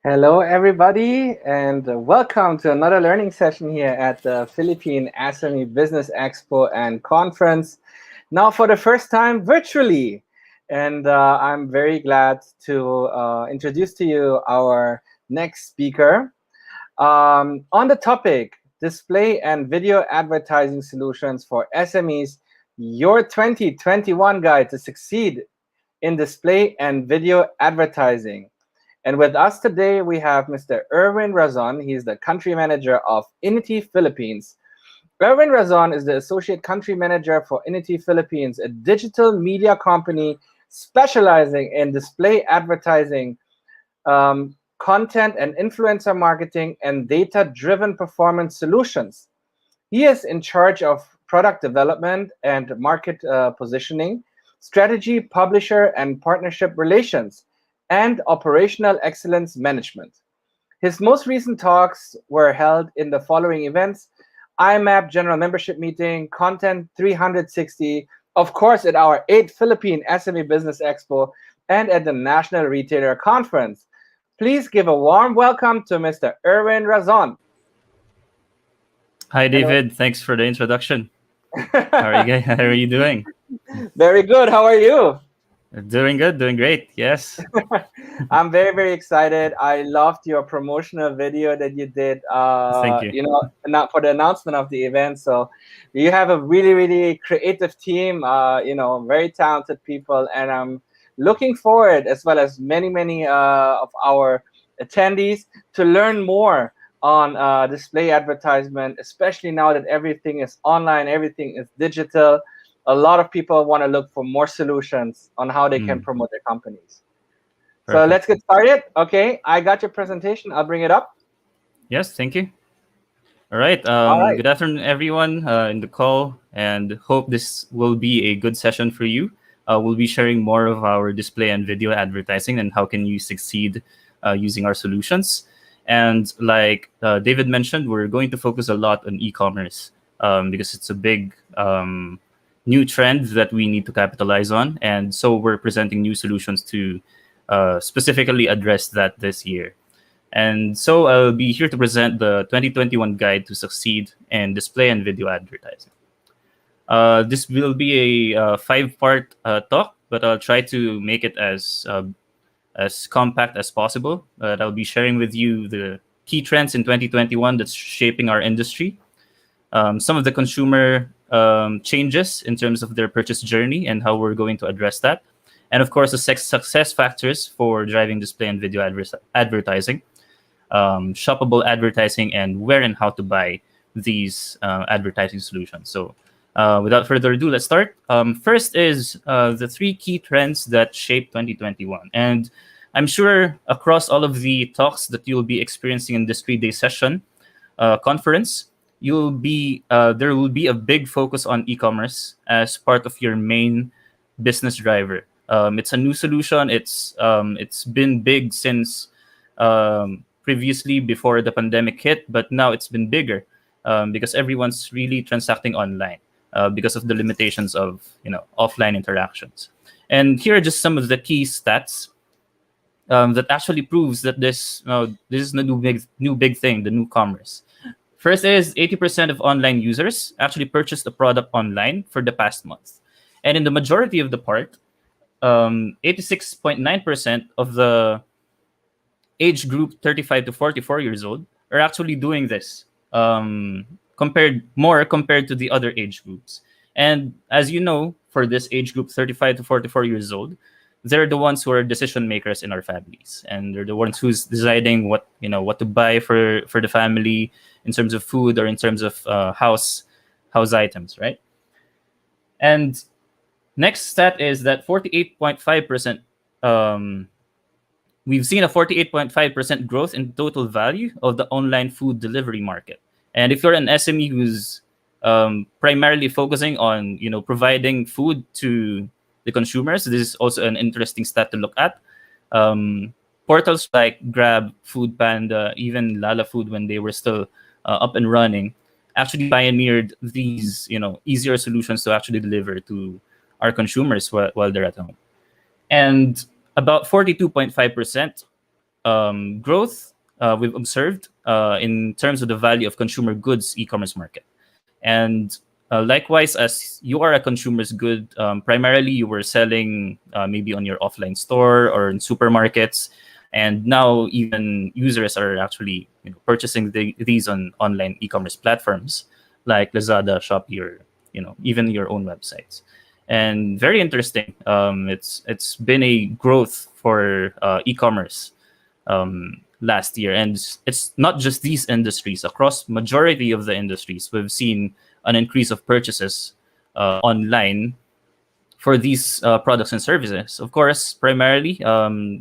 Hello, everybody, and welcome to another learning session here at the Philippine SME Business Expo and Conference. Now, for the first time, virtually. And I'm very glad to introduce to you our next speaker. On the topic, display and video advertising solutions for SMEs, your 2021 guide to succeed in display and video advertising. And with us today, we have Mr. Erwin Razon. He's the country manager of Inity Philippines. Erwin Razon is the associate country manager for Inity Philippines, a digital media company specializing in display advertising, content and influencer marketing, and data-driven performance solutions. He is in charge of product development and market positioning, strategy, publisher and partnership relations, and operational excellence management. His most recent talks were held in the following events: IMAP General Membership Meeting, Content 360, of course at our 8th Philippine SME Business Expo, and at the National Retailer Conference. Please give a warm welcome to Mr. Erwin Razon. Hi, Hello. David. Thanks for the introduction. How are you guys? How are you doing? Very good. How are you? Doing good. Doing great. Yes. I'm very, very excited. I loved your promotional video that you did, Thank you. not for the announcement of the event. So you have a really, really creative team, very talented people. And I'm looking forward, as well as many, many of our attendees, to learn more on display advertisement, especially now that everything is online, everything is digital. A lot of people want to look for more solutions on how they can promote their companies. So Perfect. let's get started. Okay, I got your presentation. I'll bring it up. Yes. Thank you. All right. All right. Good afternoon, everyone in the call, and hope this will be a good session for you. We'll be sharing more of our display and video advertising and how can you succeed using our solutions. And like David mentioned, we're going to focus a lot on e-commerce because it's a big new trend that we need to capitalize on. And so we're presenting new solutions to specifically address that this year. And so I'll be here to present the 2021 Guide to Succeed in Display and Video Advertising. This will be a 5-part talk, but I'll try to make it as compact as possible. I'll be sharing with you the key trends in 2021 that's shaping our industry, some of the consumer changes in terms of their purchase journey and how we're going to address that, and of course the success factors for driving display and video advertising, shoppable advertising, and where and how to buy these advertising solutions. So without further ado, let's start. First is the 3 key trends that shape 2021. And I'm sure across all of the talks that you'll be experiencing in this 3-day session conference, there will be a big focus on e-commerce as part of your main business driver. It's a new solution. It's been big since previously before the pandemic hit, but now it's been bigger because everyone's really transacting online because of the limitations of offline interactions. And here are just some of the key stats that actually proves that this is the new big thing, the new commerce. First is 80% of online users actually purchased a product online for the past month. And in the majority of the part, 86.9% of the age group 35 to 44 years old are actually doing this, compared to the other age groups. And as you know, for this age group 35 to 44 years old, they're the ones who are decision makers in our families, and they're the ones who's deciding what to buy for the family in terms of food or in terms of house items, right? And next stat is that 48.5%. We've seen a 48.5% growth in total value of the online food delivery market. And if you're an SME who's primarily focusing on providing food to the consumers, this is also an interesting stat to look at. Portals like Grab, Food Panda, even Lala Food, when they were still up and running, actually pioneered these easier solutions to actually deliver to our consumers while they're at home. And about 42.5% growth we've observed in terms of the value of consumer goods e-commerce market. And likewise, as you are a consumer's good, primarily you were selling maybe on your offline store or in supermarkets, and now even users are actually purchasing these on online e-commerce platforms like Lazada, Shopee, or even your own websites. And very interesting. It's been a growth for e-commerce last year, and it's not just these industries. Across majority of the industries, we've seen an increase of purchases online for these products and services. Of course, primarily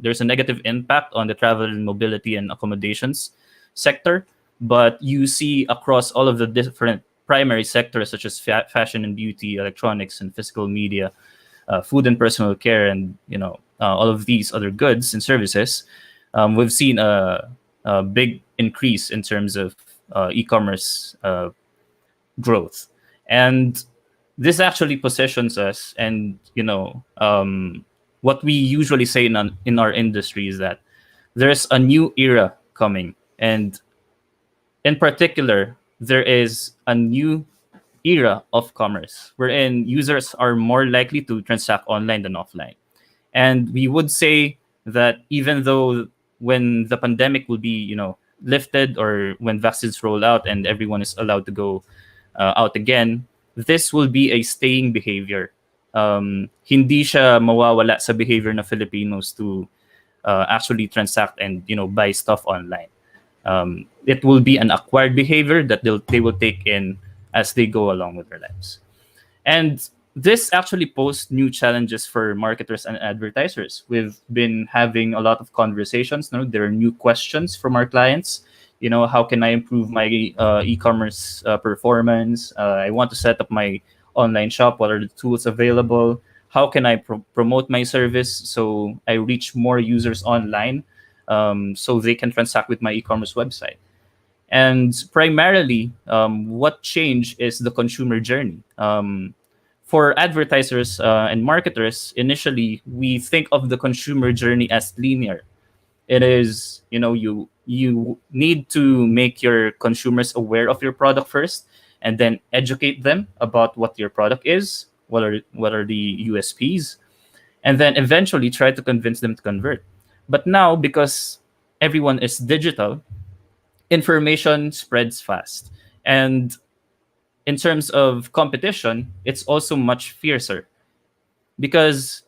there's a negative impact on the travel and mobility and accommodations sector, but you see across all of the different primary sectors such as fashion and beauty, electronics and physical media, food and personal care, and all of these other goods and services, we've seen a big increase in terms of e-commerce growth. And this actually positions us, and what we usually say in our industry is that there's a new era coming, and in particular there is a new era of commerce wherein users are more likely to transact online than offline. And we would say that even though when the pandemic will be lifted, or when vaccines roll out and everyone is allowed to go out again, this will be a staying behavior. Hindi siya mawawala sa behavior ng Filipinos to actually transact and buy stuff online. It will be an acquired behavior that they will take in as they go along with their lives. And this actually posed new challenges for marketers and advertisers. We've been having a lot of conversations. There are new questions from our clients. How can I improve my e-commerce performance? I want to set up my online shop. What are the tools available? How can I promote my service so I reach more users online, so they can transact with my e-commerce website? And primarily, what changed is the consumer journey. For advertisers and marketers, initially, we think of the consumer journey as linear. It is, you need to make your consumers aware of your product first, and then educate them about what your product is, what are the USPs, and then eventually try to convince them to convert. But now, because everyone is digital, information spreads fast. And in terms of competition, it's also much fiercer, because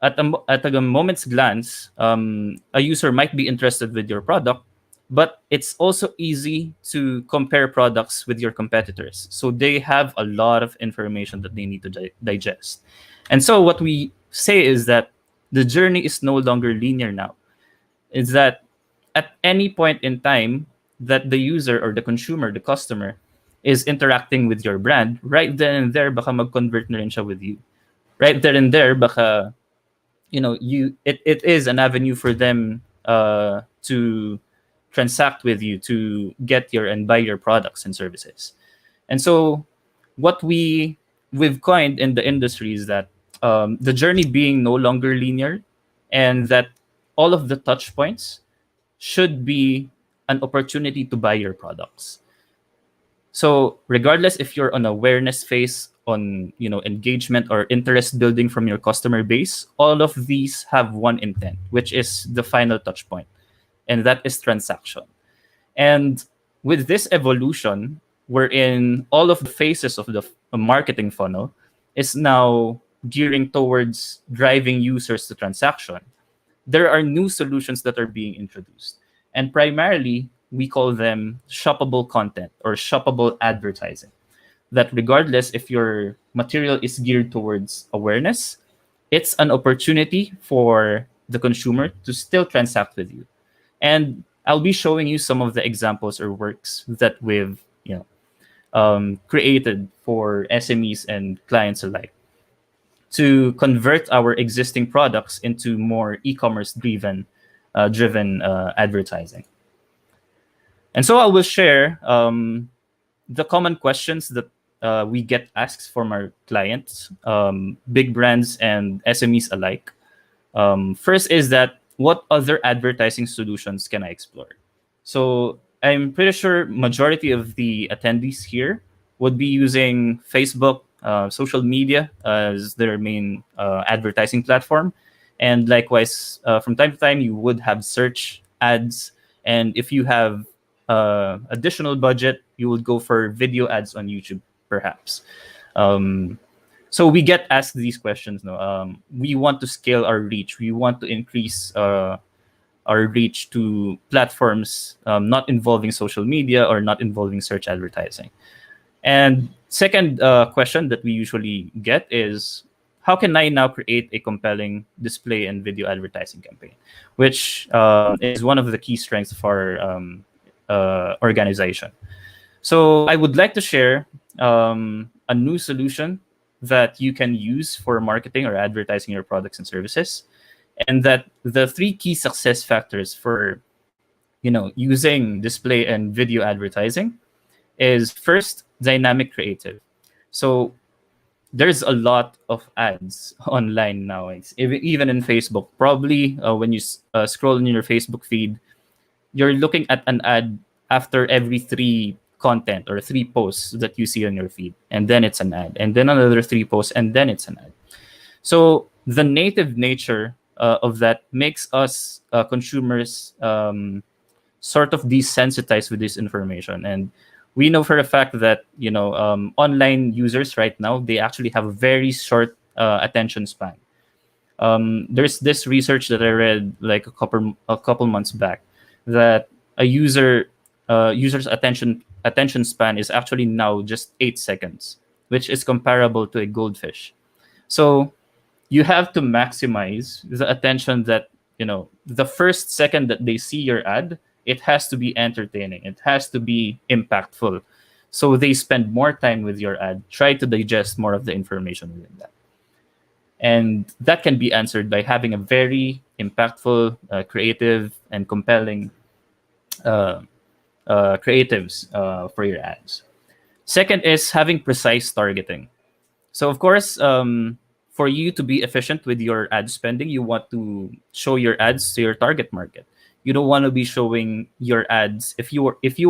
at a moment's glance, a user might be interested with your product, but it's also easy to compare products with your competitors. So they have a lot of information that they need to digest. And so what we say is that the journey is no longer linear now. Is that at any point in time that the user or the consumer, the customer, is interacting with your brand, right then and there, baka mag-convert na rin siya with you. Right there and there, baka it is an avenue for them to transact with you, to get your and buy your products and services. And so what we've coined in the industry is that the journey being no longer linear, and that all of the touch points should be an opportunity to buy your products. So regardless if you're on awareness phase, on engagement or interest building from your customer base, all of these have one intent, which is the final touch point, and that is transaction. And with this evolution, wherein all of the phases of the marketing funnel is now gearing towards driving users to transaction, there are new solutions that are being introduced. And primarily, we call them shoppable content or shoppable advertising. That regardless if your material is geared towards awareness, it's an opportunity for the consumer to still transact with you. And I'll be showing you some of the examples or works that we've created for SMEs and clients alike to convert our existing products into more e-commerce driven advertising. And so I will share the common questions that we get asked from our clients, big brands and SMEs alike. First is that, what other advertising solutions can I explore? So I'm pretty sure majority of the attendees here would be using Facebook, social media as their main advertising platform. And likewise, from time to time, you would have search ads. And if you have additional budget, you would go for video ads on YouTube, perhaps. Um, so we get asked these questions. No, we want to scale our reach. We want to increase our reach to platforms not involving social media or not involving search advertising. And second question that we usually get is, how can I now create a compelling display and video advertising campaign, which is one of the key strengths of our organization. So I would like to share a new solution that you can use for marketing or advertising your products and services, and that the three key success factors for using display and video advertising is first, dynamic creative. So there's a lot of ads online now, even in Facebook. Probably when you scroll in your Facebook feed, you're looking at an ad after every three content or three posts that you see on your feed, and then it's an ad, and then another three posts, and then it's an ad. So the native nature of that makes us consumers sort of desensitized with this information. And we know for a fact that online users right now, they actually have a very short attention span. There's this research that I read like a couple months back, that a user's attention span is actually now just 8 seconds, which is comparable to a goldfish. So you have to maximize the attention that the first second that they see your ad, it has to be entertaining, it has to be impactful, so they spend more time with your ad, try to digest more of the information within that. And that can be answered by having a very impactful, creative and compelling uh, creatives for your ads. Second is having precise targeting. So of course, for you to be efficient with your ad spending, you want to show your ads to your target market. You don't want to be showing your ads. If you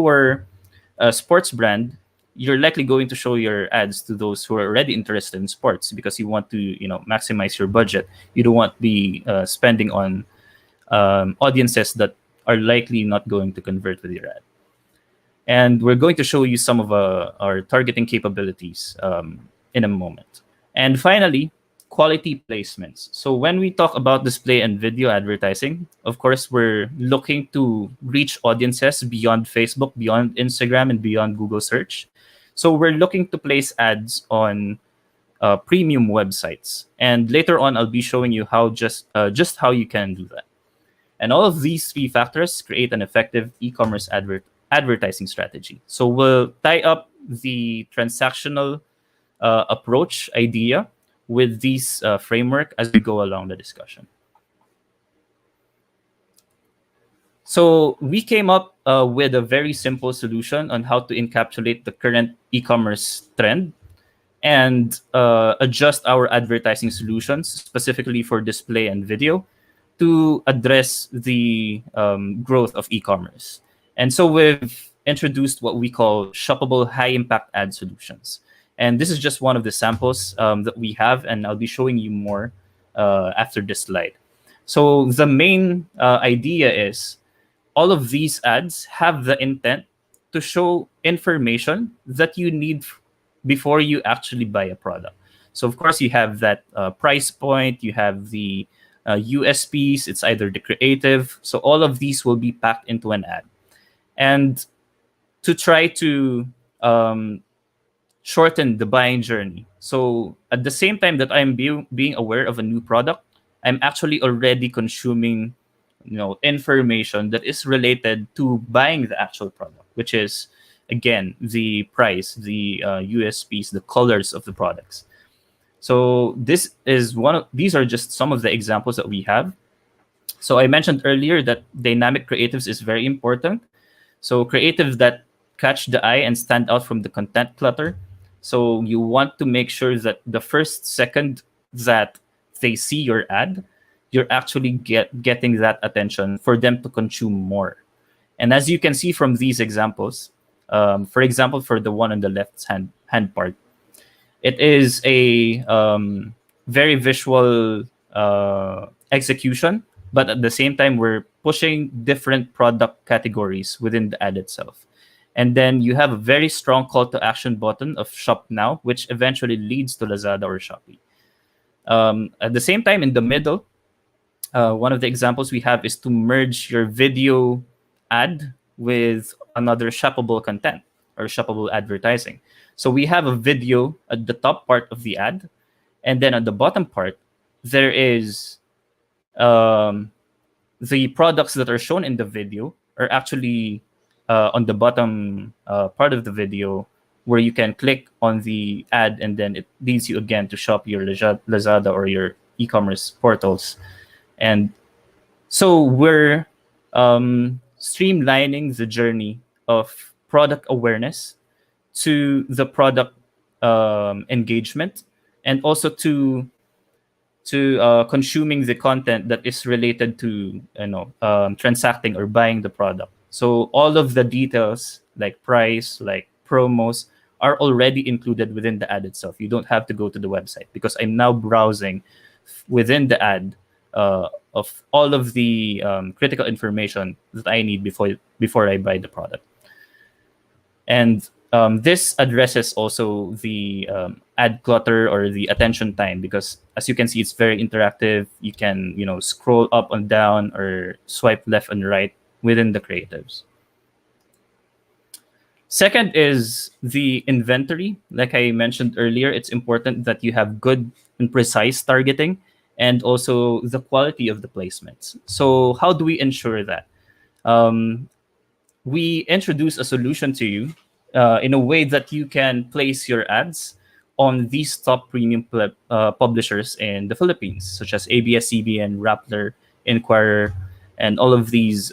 were a sports brand, you're likely going to show your ads to those who are already interested in sports, because you want to maximize your budget. You don't want to be spending on audiences that are likely not going to convert with your ad. And we're going to show you some of our targeting capabilities in a moment. And finally, quality placements. So when we talk about display and video advertising, of course, we're looking to reach audiences beyond Facebook, beyond Instagram, and beyond Google search. So we're looking to place ads on premium websites. And later on, I'll be showing you just how you can do that. And all of these three factors create an effective e-commerce advertising strategy. So we'll tie up the transactional approach idea with these framework as we go along the discussion. So we came up with a very simple solution on how to encapsulate the current e-commerce trend and adjust our advertising solutions specifically for display and video to address the growth of e-commerce. And so we've introduced what we call shoppable high impact ad solutions. And this is just one of the samples that we have, and I'll be showing you more after this slide. So the main idea is all of these ads have the intent to show information that you need before you actually buy a product. So of course you have that price point, you have the USPs, it's either the creative. So all of these will be packed into an ad. And to try to shorten the buying journey. So at the same time that I'm being aware of a new product, I'm actually already consuming information that is related to buying the actual product, which is again the price, the USPs, the colors of the products. So these are just some of the examples that we have. So I mentioned earlier that dynamic creatives is very important. So creatives that catch the eye and stand out from the content clutter. So you want to make sure that the first second that they see your ad, you're actually getting that attention for them to consume more. And as you can see from these examples, for example, for the one on the left hand part, it is a very visual execution, but at the same time, we're pushing different product categories within the ad itself. And then you have a very strong call to action button of Shop Now, which eventually leads to Lazada or Shopee. At the same time, in the middle, one of the examples we have is to merge your video ad with another shoppable content or shoppable advertising. So we have a video at the top part of the ad, and then at the bottom part, there is um, the products that are shown in the video are actually on the bottom part of the video, where you can click on the ad and then it leads you again to shop your Lazada or your e-commerce portals. And so we're streamlining the journey of product awareness to the product engagement, and also to consuming the content that is related to transacting or buying the product. So all of the details like price, like promos, are already included within the ad itself. You don't have to go to the website because I'm now browsing within the ad of all of the critical information that I need before I buy the product. And this addresses also the ad clutter or the attention time, because as you can see, it's very interactive. You can scroll up and down or swipe left and right within the creatives. Second is the inventory. Like I mentioned earlier, it's important that you have good and precise targeting and also the quality of the placements. So how do we ensure that? We introduce a solution to you in a way that you can place your ads on these top premium publishers in the Philippines, such as ABS-CBN, Rappler, Inquirer, and all of these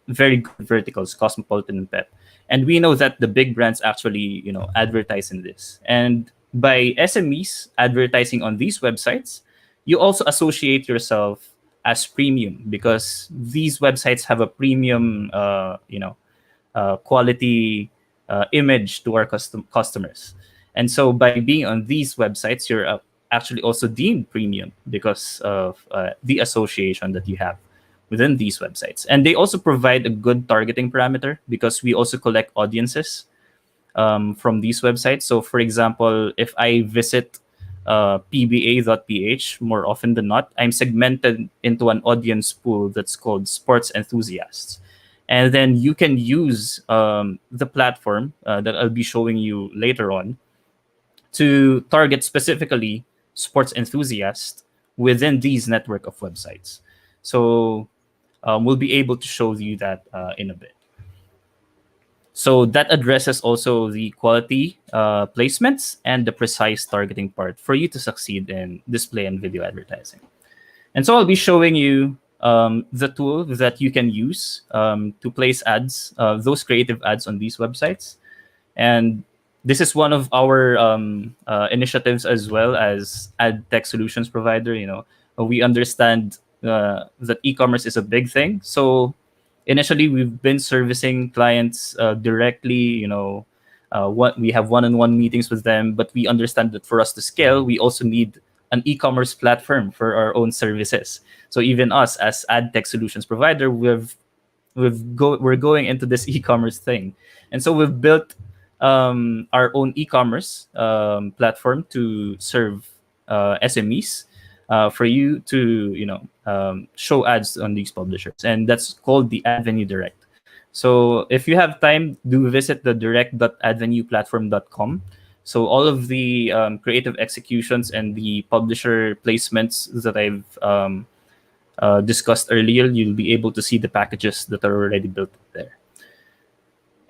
very good verticals, Cosmopolitan and Pep. And we know that the big brands actually, advertise in this. And by SMEs advertising on these websites, you also associate yourself as premium, because these websites have a premium, quality image to our customers. And so by being on these websites, you're actually also deemed premium because of the association that you have within these websites. And they also provide a good targeting parameter because we also collect audiences from these websites. So for example, if I visit pba.ph more often than not, I'm segmented into an audience pool that's called sports enthusiasts. And then you can use the platform that I'll be showing you later on to target specifically sports enthusiasts within these network of websites. So we'll be able to show you that in a bit. So that addresses also the quality placements and the precise targeting part for you to succeed in display and video advertising. And so I'll be showing you the tool that you can use to place ads, those creative ads on these websites. And this is one of our initiatives as well as ad tech solutions provider. We understand that e-commerce is a big thing. So initially, we've been servicing clients directly. What we have one-on-one meetings with them, but we understand that for us to scale, we also need an e-commerce platform for our own services. So even us as ad tech solutions provider, we're going into this e-commerce thing, and so we've built our own e-commerce platform to serve SMEs for you to show ads on these publishers, and that's called the AdVenue Direct. So if you have time, do visit the direct.advenueplatform.com. So all of the creative executions and the publisher placements that I've discussed earlier, you'll be able to see the packages that are already built there.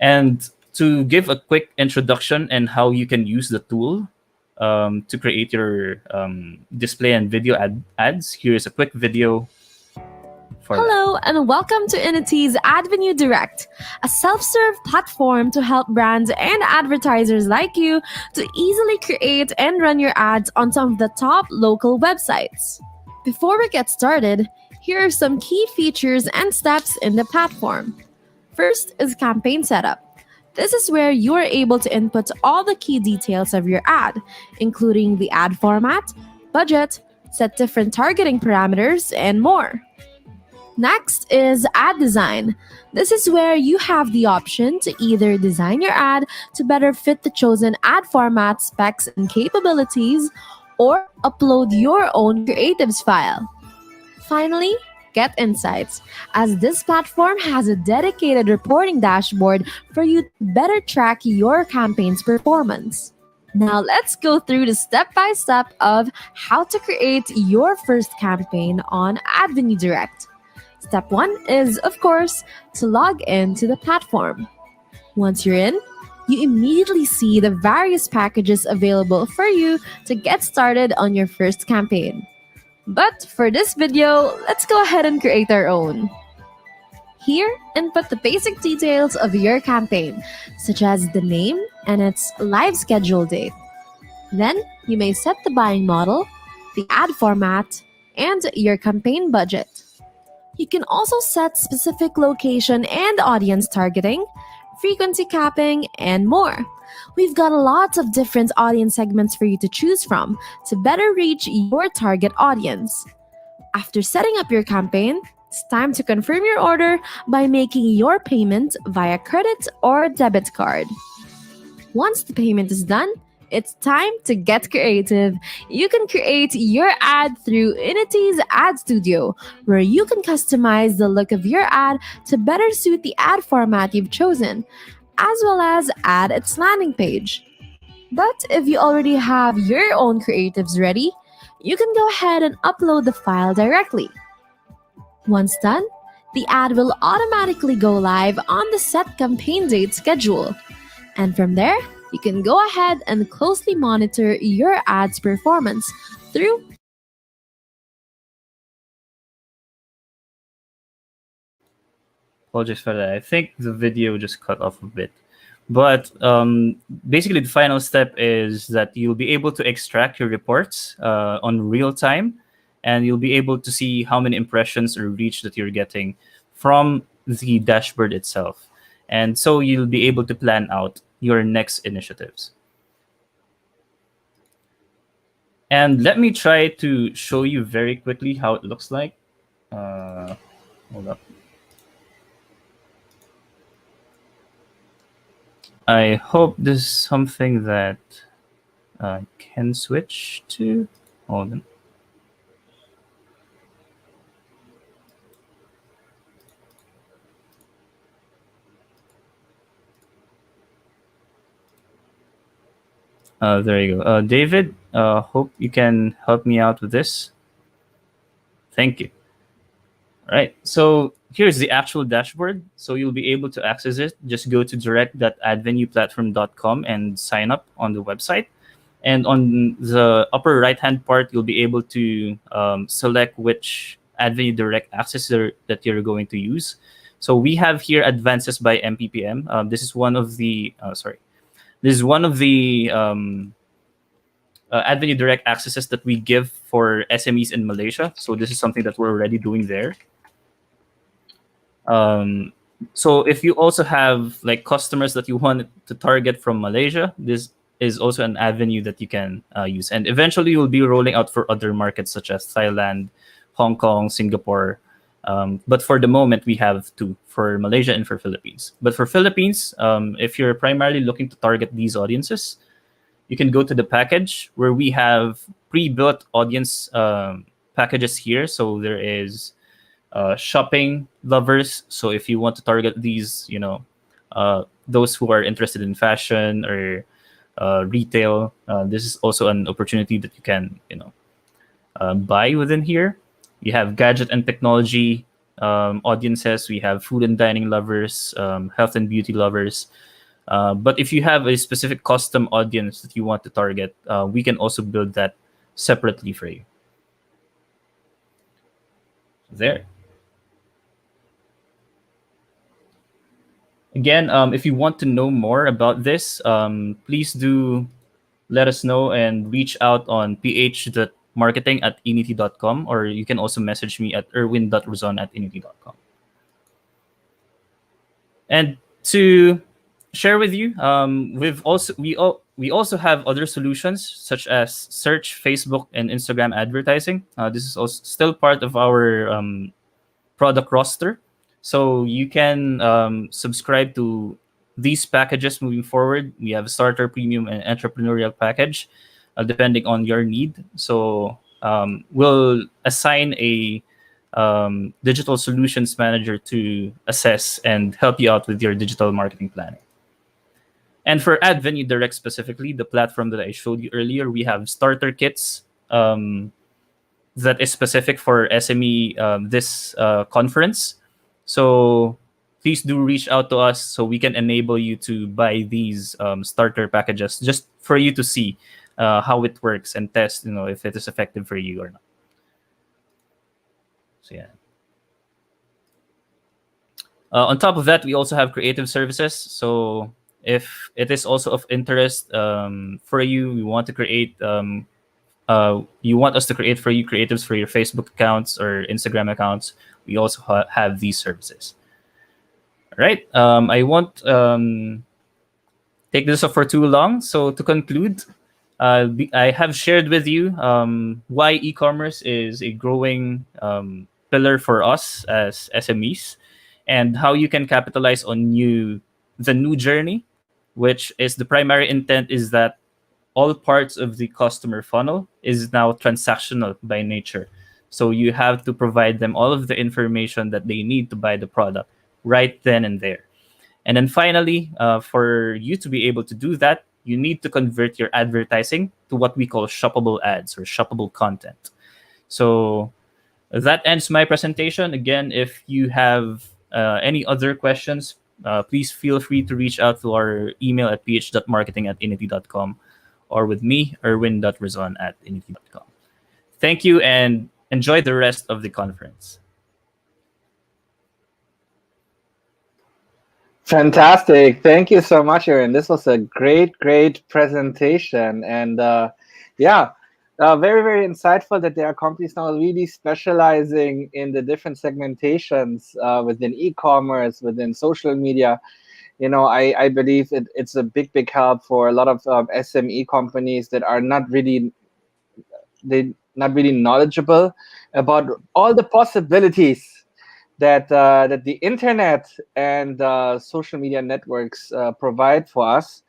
And to give a quick introduction and how you can use the tool to create your display and video ads, here's a quick video. Hello, and welcome to Inity's AdVenue Direct, a self-serve platform to help brands and advertisers like you to easily create and run your ads on some of the top local websites. Before we get started, here are some key features and steps in the platform. First is campaign setup. This is where you are able to input all the key details of your ad, including the ad format, budget, set different targeting parameters, and more. Next is ad design. This is where you have the option to either design your ad to better fit the chosen ad format specs and capabilities, or upload your own creatives file. Finally, get insights, as this platform has a dedicated reporting dashboard for you to better track your campaign's performance. Now, let's go through the step by step of how to create your first campaign on Avenue Direct. Step 1 is, of course, to log in to the platform. Once you're in, you immediately see the various packages available for you to get started on your first campaign. But for this video, let's go ahead and create our own. Here, input the basic details of your campaign, such as the name and its live schedule date. Then, you may set the buying model, the ad format, and your campaign budget. You can also set specific location and audience targeting, frequency capping, and more. We've got lots of different audience segments for you to choose from to better reach your target audience. After setting up your campaign, it's time to confirm your order by making your payment via credit or debit card. Once the payment is done, it's time to get creative. You can create your ad through Inity's Ad Studio, where you can customize the look of your ad to better suit the ad format you've chosen, as well as add its landing page. But if you already have your own creatives ready, you can go ahead and upload the file directly. Once done, the ad will automatically go live on the set campaign date schedule. And from there, you can go ahead and closely monitor your ad's performance through. Apologies for that. I think the video just cut off a bit. But basically, the final step is that you'll be able to extract your reports on real time, and you'll be able to see how many impressions or reach that you're getting from the dashboard itself. And so you'll be able to plan out your next initiatives. And let me try to show you very quickly how it looks like. Hold up. I hope this is something that I can switch to. Hold on. There you go. David, hope you can help me out with this. Thank you. All right, so here's the actual dashboard. So you'll be able to access it. Just go to direct.advenueplatform.com and sign up on the website. And on the upper right-hand part, you'll be able to select which Advenu Direct access that you're going to use. So we have here advances by MPPM. This is one of the Advenu Direct accesses that we give for SMEs in Malaysia. So this is something that we're already doing there. So if you also have like customers that you want to target from Malaysia, this is also an avenue that you can use. And eventually you'll be rolling out for other markets such as Thailand, Hong Kong, Singapore. But for the moment, we have two, for Malaysia and for Philippines. But for Philippines, if you're primarily looking to target these audiences, you can go to the package where we have pre-built audience packages here. So there is shopping lovers. So if you want to target these, those who are interested in fashion or retail, this is also an opportunity that you can, buy within here. You have gadget and technology audiences. We have food and dining lovers, health and beauty lovers. But if you have a specific custom audience that you want to target, we can also build that separately for you. There. Again, if you want to know more about this, please do let us know and reach out on marketing@inity.com, or you can also message me at erwin.rozon@inity.com. And to share with you, we also have other solutions such as search, Facebook, and Instagram advertising. This is also still part of our product roster, so you can subscribe to these packages moving forward. We have starter, premium, and entrepreneurial package, depending on your need. So we'll assign a digital solutions manager to assess and help you out with your digital marketing planning. And for Ad Venue Direct specifically, the platform that I showed you earlier, we have starter kits that is specific for SME this conference. So please do reach out to us so we can enable you to buy these starter packages just for you to see how it works and test, if it is effective for you or not. So yeah. On top of that, we also have creative services. So if it is also of interest for you, we want to create you want us to create for you creatives for your Facebook accounts or Instagram accounts, we also have these services. All right. I won't take this up for too long. So to conclude, I have shared with you why e-commerce is a growing pillar for us as SMEs, and how you can capitalize on the new journey, which is the primary intent is that all parts of the customer funnel is now transactional by nature. So you have to provide them all of the information that they need to buy the product right then and there. And then finally, for you to be able to do that, you need to convert your advertising to what we call shoppable ads or shoppable content. So that ends my presentation. Again, if you have any other questions, please feel free to reach out to our email at ph.marketing@inity.com or with me, erwin.rozon@inity.com. Thank you and enjoy the rest of the conference. Fantastic. Thank you so much, Aaron. This was a great, great presentation. And yeah, very, very insightful that there are companies now really specializing in the different segmentations within e-commerce, within social media. I believe it's a big, big help for a lot of SME companies that are not really knowledgeable about all the possibilities that the internet and social media networks provide for us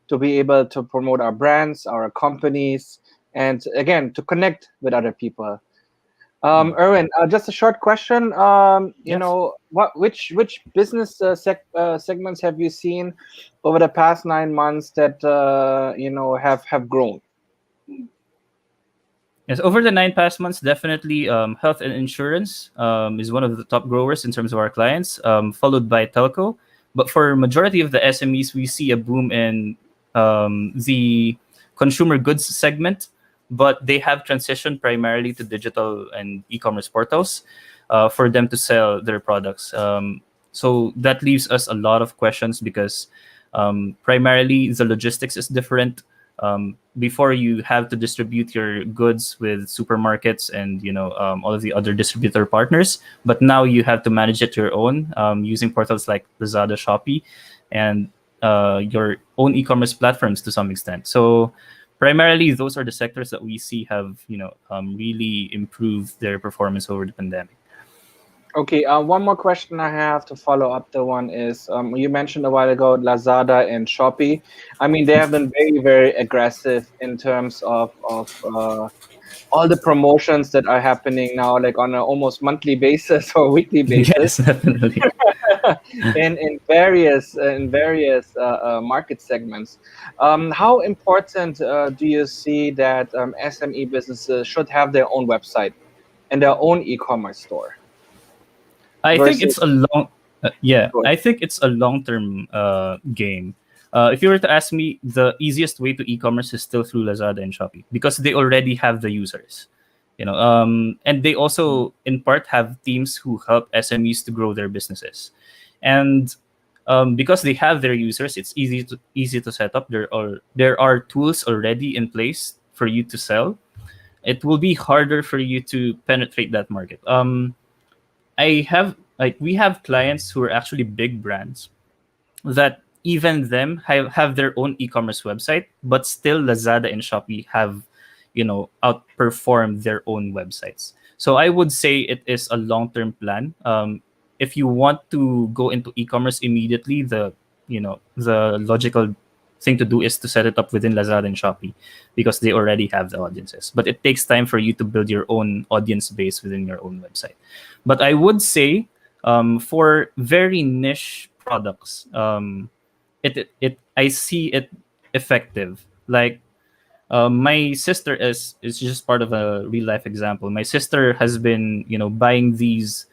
to be able to promote our brands, our companies, and again to connect with other people. Erwin, just a short question. Yes. Which business segments have you seen over the past 9 months that have grown? Yes, over the 9 past months, definitely health and insurance is one of the top growers in terms of our clients, followed by telco. But for majority of the SMEs, we see a boom in the consumer goods segment, but they have transitioned primarily to digital and e-commerce portals for them to sell their products. So that leaves us a lot of questions because primarily the logistics is different. Before you have to distribute your goods with supermarkets and all of the other distributor partners, but now you have to manage it your own using portals like Lazada, Shopee, and your own e-commerce platforms to some extent. So primarily those are the sectors that we see have really improved their performance over the pandemic. Okay, one more question I have to follow up. The one is you mentioned a while ago Lazada and Shopee. I mean, they have been very, very aggressive in terms of all the promotions that are happening now, like on an almost monthly basis or weekly basis. Yes, definitely. in various market segments. How important do you see that SME businesses should have their own website and their own e-commerce store? I think Versus- it's a long, Go ahead. I think it's a long-term game. If you were to ask me, the easiest way to e-commerce is still through Lazada and Shopee because they already have the users, and they also in part have teams who help SMEs to grow their businesses, and because they have their users, it's easy to set up. There are tools already in place for you to sell. it will be harder for you to penetrate that market. I have like we have clients who are actually big brands that even them have their own e-commerce website, but still Lazada and Shopee have, outperformed their own websites. So I would say it is a long-term plan. If you want to go into e-commerce immediately, the logical thing to do is to set it up within Lazada and Shopee because they already have the audiences. But it takes time for you to build your own audience base within your own website. But I would say, for very niche products, it I see it effective. Like, my sister is just part of a real life example. My sister has been, buying these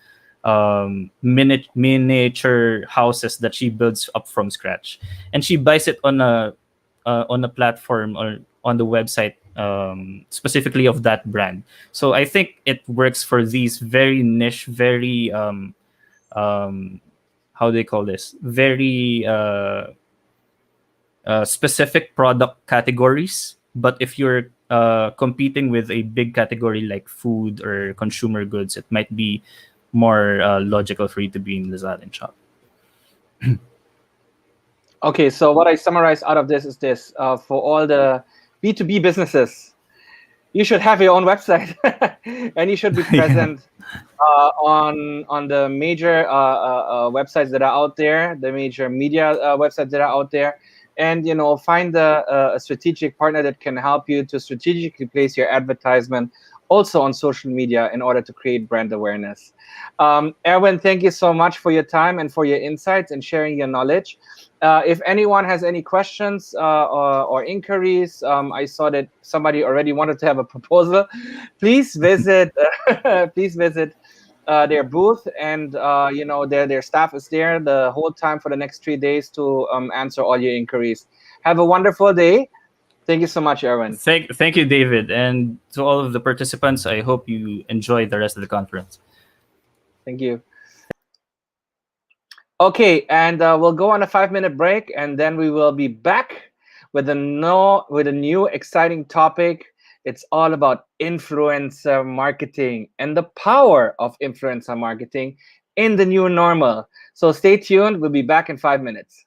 miniature houses that she builds up from scratch, and she buys it on a platform or on the website, specifically of that brand. So I think it works for these very niche, very um, how do they call this? Very specific product categories. But if you're competing with a big category like food or consumer goods, it might be more logical for you to be in Lazada and Shop. Okay, so what I summarize out of this is this: for all the B2B businesses, you should have your own website, and you should be Yeah. present on the major websites that are out there, the major media websites that are out there, and find a strategic partner that can help you to strategically place your advertisement also on social media in order to create brand awareness. Erwin, thank you so much for your time and for your insights and sharing your knowledge. If anyone has any questions or inquiries, I saw that somebody already wanted to have a proposal. Please visit please visit their booth, and their staff is there the whole time for the next 3 days to answer all your inquiries. Have a wonderful day. Thank you so much, Erwin. Thank you, David, and to all of the participants. I hope you enjoy the rest of the conference. Thank you. Okay, and we'll go on a 5-minute break, and then we will be back with a new exciting topic. It's all about influencer marketing and the power of influencer marketing in the new normal. So stay tuned. We'll be back in 5 minutes.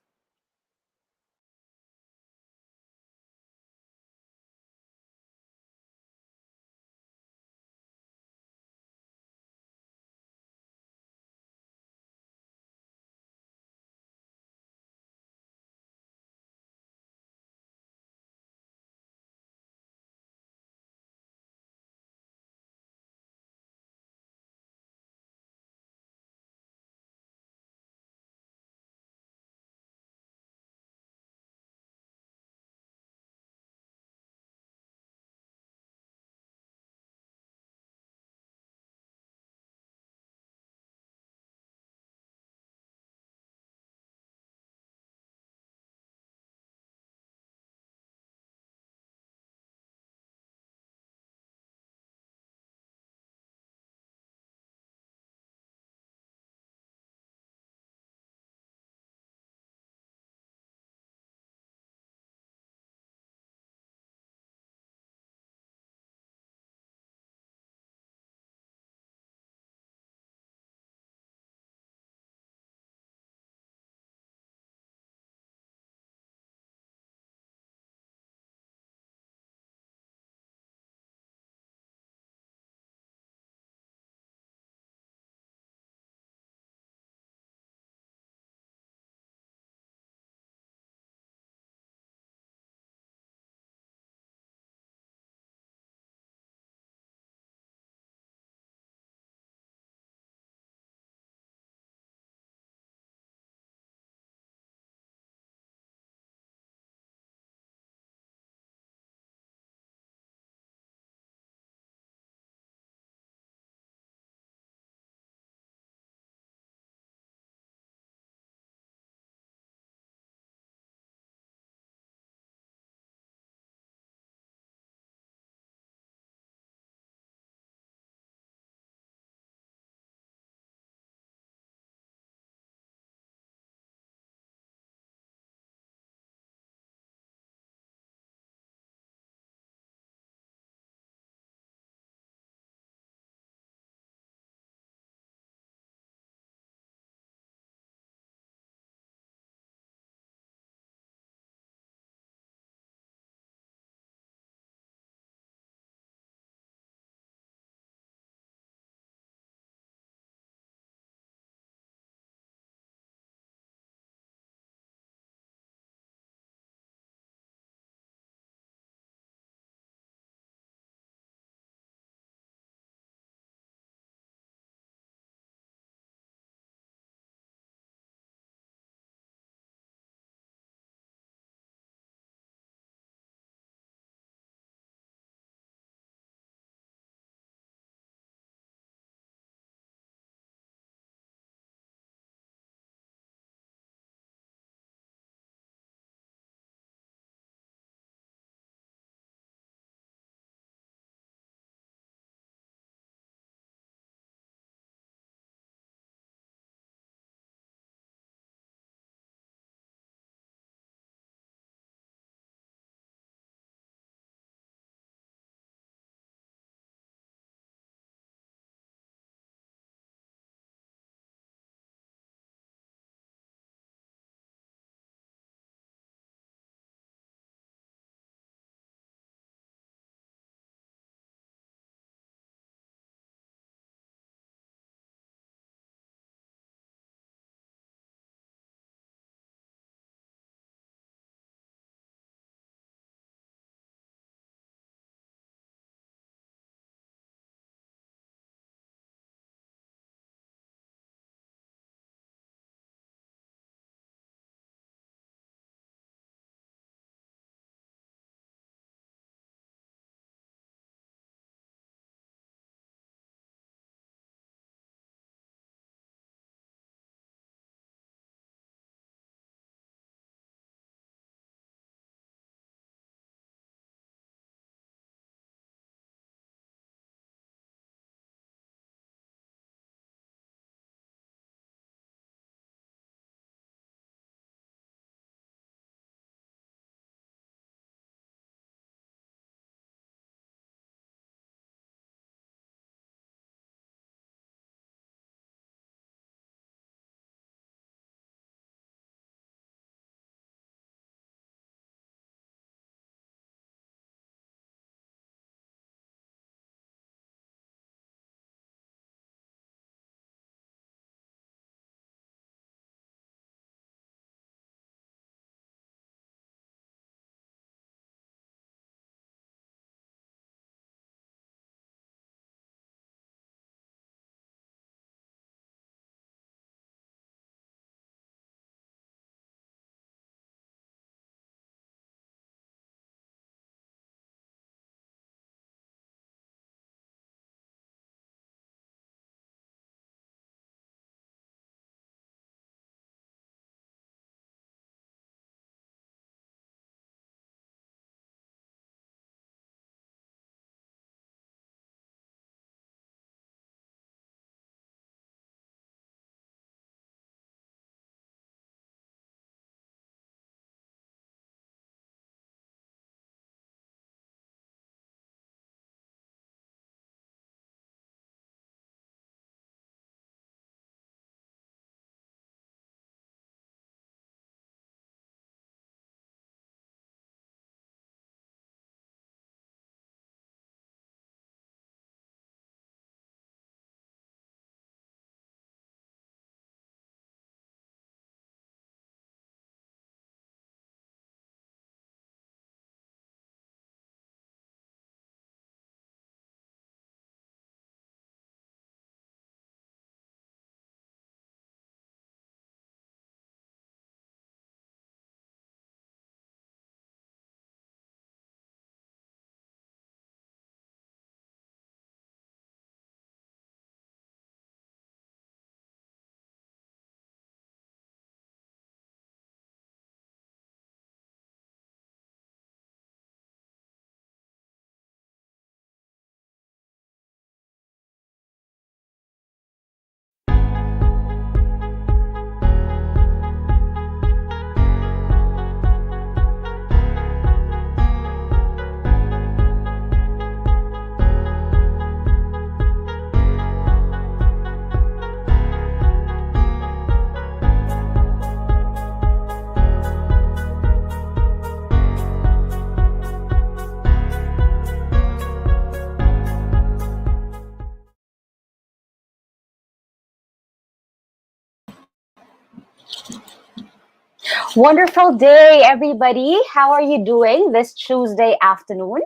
Wonderful day, everybody. How are you doing this Tuesday afternoon?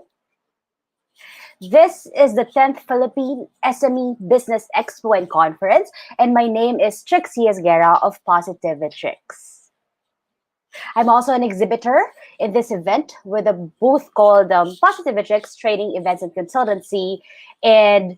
This is the 10th Philippine SME Business Expo and Conference, and my name is Trixie Esguerra of Positivitrix. I'm also an exhibitor in this event with a booth called Positivitrix Training Events and Consultancy. And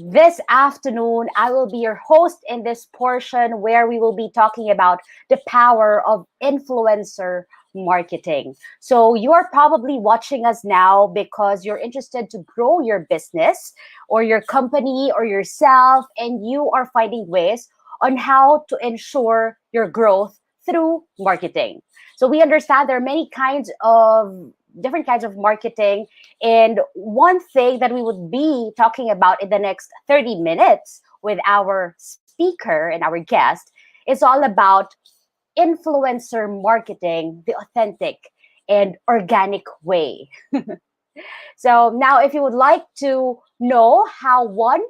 this afternoon, I will be your host in this portion where we will be talking about the power of influencer marketing. So you are probably watching us now because you're interested to grow your business or your company or yourself, and you are finding ways on how to ensure your growth through marketing. So we understand there are many kinds of different kinds of marketing. And one thing that we would be talking about in the next 30 minutes with our speaker and our guest is all about influencer marketing, the authentic and organic way. So now, if you would like to know how one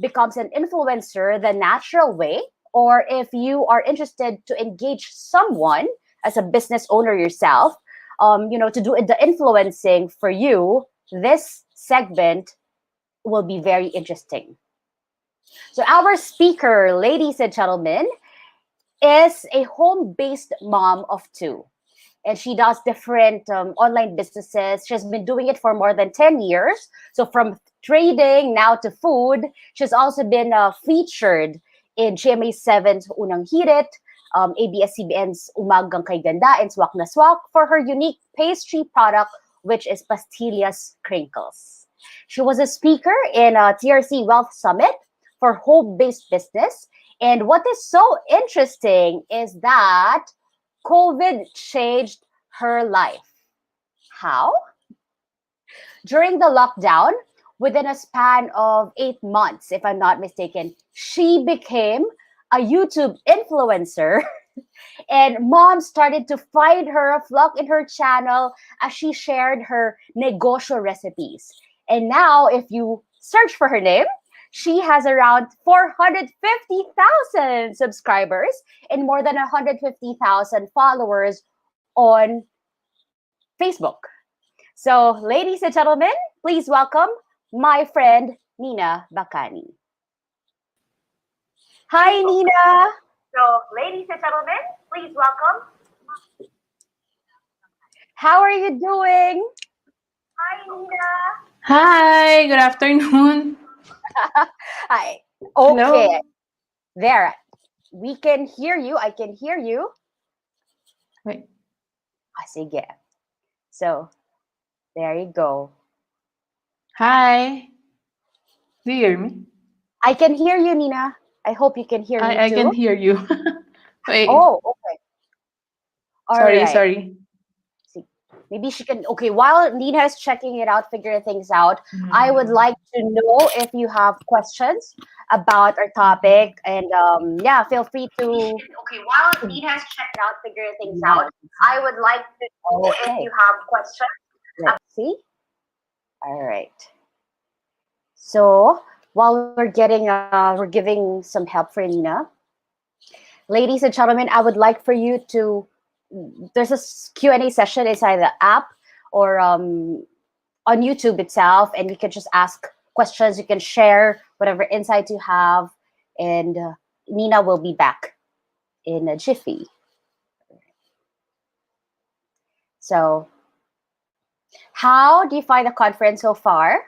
becomes an influencer the natural way, or if you are interested to engage someone as a business owner yourself, to do the influencing for you, this segment will be very interesting. So our speaker, ladies and gentlemen, is a home-based mom of two. And she does different online businesses. She's been doing it for more than 10 years. So from trading now to food, she's also been featured in GMA7's Unang Hirit, ABS-CBN's Umagang Kay Ganda, and Swak na Swak for her unique pastry product, which is Pastillas Crinkles. She was a speaker in TRC Wealth Summit for home-based business. And what is so interesting is that COVID changed her life. How? During the lockdown, within a span of 8 months, if I'm not mistaken, she became a YouTube influencer. And mom started to find her a flock in her channel as she shared her negosyo recipes. And now, if you search for her name, she has around 450,000 subscribers and more than 150,000 followers on Facebook. So, ladies and gentlemen, please welcome my friend Nina Bacani. Hi, Nina. So, ladies and gentlemen, please welcome. How are you doing? Hi, Nina. Hi, good afternoon. Hi. Okay. Hello. There. We can hear you. I can hear you. Wait. Sige. So, there you go. Hi. Do you hear me? I can hear you, Nina. I hope you can hear me I too. can hear you. Wait. Oh, okay. All sorry, right. sorry. See, maybe she can. Okay, while Nina is checking it out, figuring things out, I would like to know if you have questions about our topic, and yeah, feel free to. Okay, while Nina is checking out, figuring things out, I would like to know if you have questions. Let's see. All right. So while we're giving some help for Nina, ladies and gentlemen, I would like for you to. There's a Q&A session inside the app or on YouTube itself, and you can just ask questions. You can share whatever insights you have, and Nina will be back in a jiffy. So, how do you find the conference so far?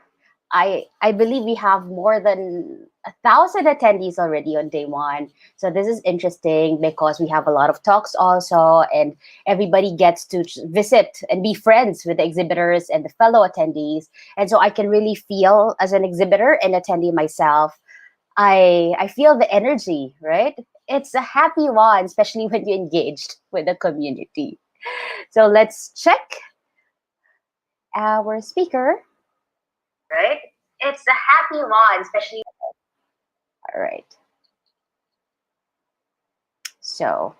I believe we have more than 1,000 attendees already on day one. So this is interesting because we have a lot of talks also, and everybody gets to visit and be friends with the exhibitors and the fellow attendees. And so I can really feel, as an exhibitor and attendee myself, I feel the energy, right? It's a happy one, especially when you're engaged with the community. So let's check our speaker. Right? It's a happy one, especially. All right. So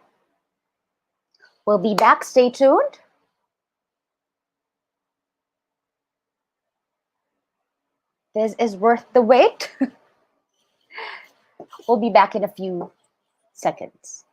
we'll be back. Stay tuned. This is worth the wait. We'll be back in a few seconds.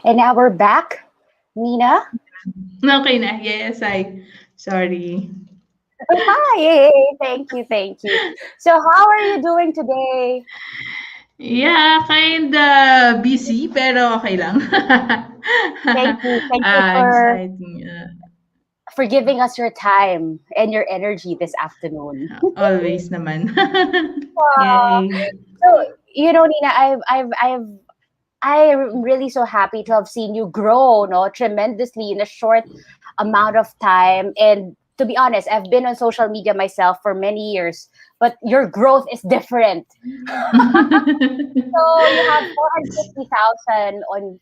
And now we're back. Nina? Okay na. Yes, sorry. Hi, thank you, thank you. So how are you doing today? Yeah, kinda busy, pero okay lang. Thank you. Thank you Exciting. for giving us your time and your energy this afternoon. Always naman. Wow. Yay. So, Nina, I'm really so happy to have seen you grow, no, tremendously in a short amount of time. And to be honest, I've been on social media myself for many years, but your growth is different. So you have 450,000 on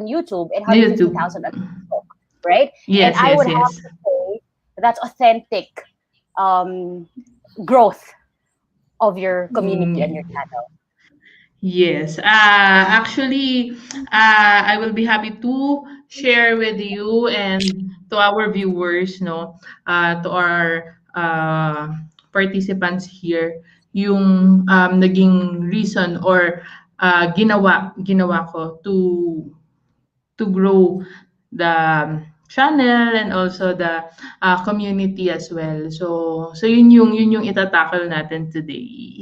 YouTube and YouTube. 150,000 on Facebook, right? And Yes, I yes, would have yes. to say that's authentic um, growth of your community and your Mm. channel. Yes. Actually, I will be happy to share with you and to our viewers, no, to our participants here, yung naging reason or ginawa ko to grow the channel and also the community as well. So yun yung itatakal natin today.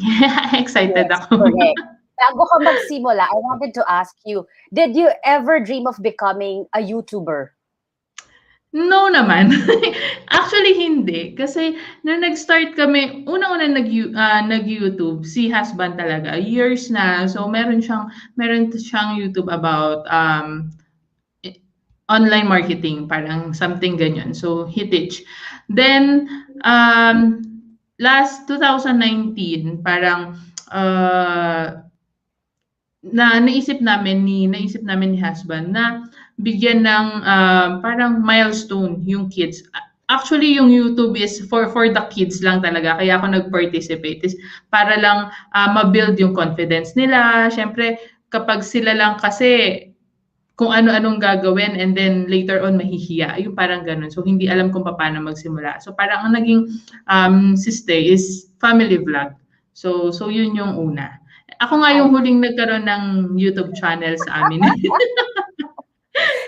Excited Yes, ako. correct. Bago ka magsimula, I wanted to ask you, did you ever dream of becoming a YouTuber? No naman. Actually hindi, kasi nung nag-start kami, unang-una nag-YouTube si husband talaga, years na. So meron siyang YouTube about online marketing, parang something ganyan. So he teach. Then last 2019 parang naisip namin ni husband na bigyan ng parang milestone yung kids. Actually, yung YouTube is for the kids lang talaga. Kaya ako nag-participate is para lang ma-build yung confidence nila. Siyempre, kapag sila lang kasi kung ano-anong gagawin and then later on mahihiya. Yung parang ganun. So, hindi alam kung paano magsimula. So, parang ang naging stay is family vlog. So yun yung una. Ako nga yung I huling nagkaroon ng YouTube channel sa amin.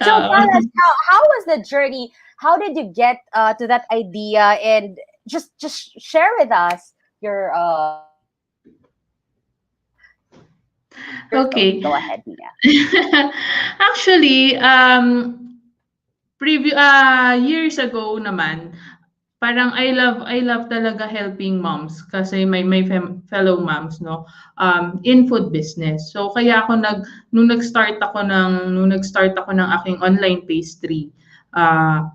So tell Oo. us how was the journey? How did you get to that idea? And just share with us your your story. Okay. Go ahead, Nina. Actually, years ago naman, parang I love talaga helping moms kasi may fellow moms, no, in food business. So kaya ako nung nag-start ako ng aking online pastry, ah,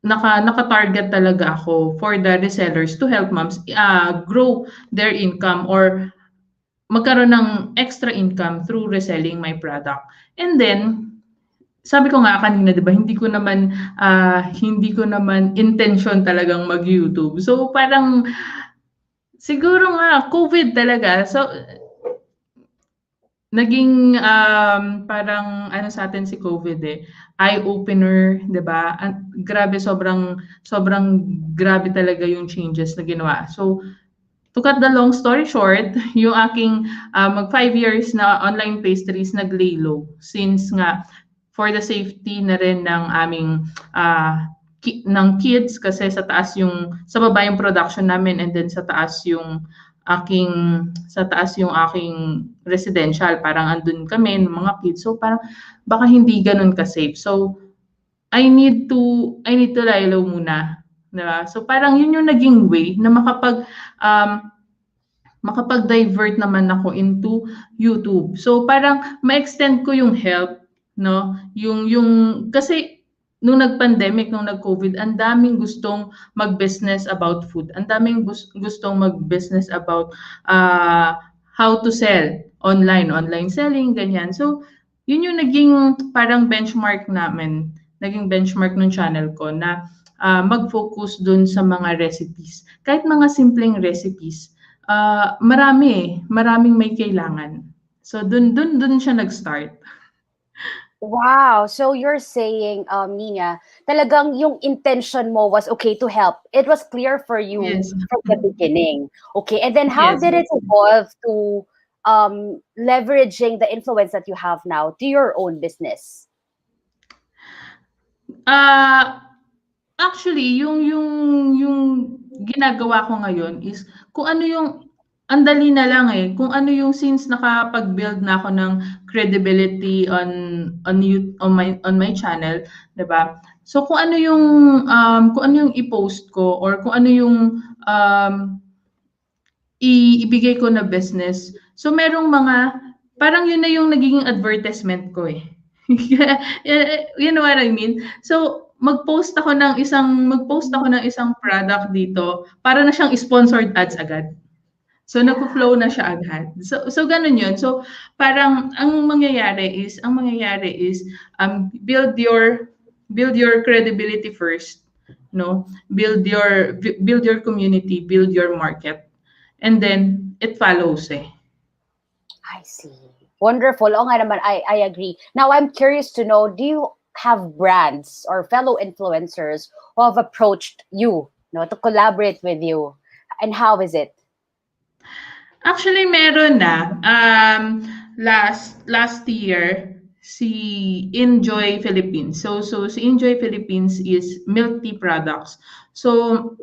naka-target talaga ako for the resellers to help moms grow their income or magkaroon ng extra income through reselling my product. And then sabi ko nga kanina 'di ba, hindi ko naman intention talagang mag-YouTube. So parang siguro nga COVID talaga. So naging parang ano sa atin si COVID eh, eye opener, 'di ba? Grabe, sobrang sobrang grabe talaga yung changes na ginawa. So to cut the long story short, yung aking mag 5 years na online pastries nag-lay low since nga for the safety na rin ng aming ng kids kasi sa baba yung production namin and then aking sa taas yung aking residential, parang andun kami ng mga kids, so parang baka hindi ganun ka-safe. So I need to lie low muna, 'di ba? So parang yun yung naging way na makapag-divert naman ako into YouTube. So parang ma-extend ko yung help, no? Yung kasi nung nag-pandemic, nung nag-COVID, ang daming gustong mag-business about food. Ang daming gustong mag-business about how to sell online selling, ganyan. So yun yung naging parang benchmark namin, naging benchmark ng channel ko na mag-focus dun sa mga recipes. Kahit mga simpleng recipes, maraming may kailangan. So dun siya nag-start. Wow. So you're saying, Nina, talagang yung intention mo was okay to help. It was clear for you Yes. from the beginning. Okay. And then how Yes, did it yes. evolve to leveraging the influence that you have now to your own business? Ah, actually, yung ginagawa ko ngayon is kung ano yung ang dali na lang, eh, kung ano yung since nakapag-build na ako ng credibility on my channel, 'di ba? So kung ano yung i-post ko or kung ano yung um ibigay ko na business. So merong mga parang yun na yung nagiging advertisement ko, eh. You know what I mean? So magpost ako ng isang product dito, para na siyang sponsored ads agad. So nagfo-flow na siya agad. So gano'n 'yun. So parang ang mangyayari is build your credibility first, no? Build your community, build your market, and then it follows, eh. I see. Wonderful. Oo nga naman, I agree. Now, I'm curious to know, do you have brands or fellow influencers who have approached you, to collaborate with you? And how is it? Actually meron na. Last year, si Enjoy Philippines. So si Enjoy Philippines is milk tea products. So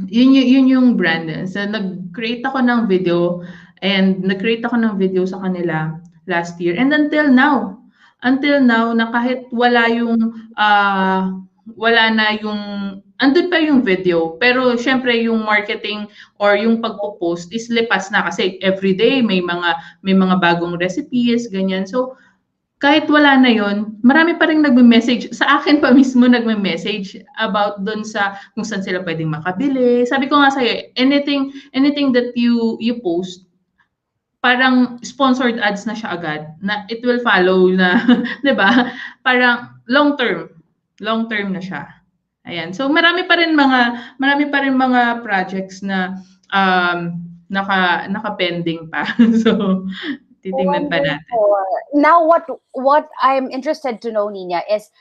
yun yung brand. So nag-create ako ng video sa kanila last year. And until now na kahit wala na yung andun pa yung video, pero syempre yung marketing or yung pagpo-post is lipas na kasi everyday may mga bagong recipes, ganyan. So kahit wala na yon, marami pa ring nagme-message. Sa akin pa mismo nagme-message about dun sa kung saan sila pwedeng makabili. Sabi ko nga sa'yo, anything that you post, parang sponsored ads na siya agad. Na it will follow na, 'di ba? Parang long term na siya. Ayan. So marami pa rin mga projects na naka-pending pa. So titingnan pa natin. Wonderful. Now, what I'm interested to know, Nina, is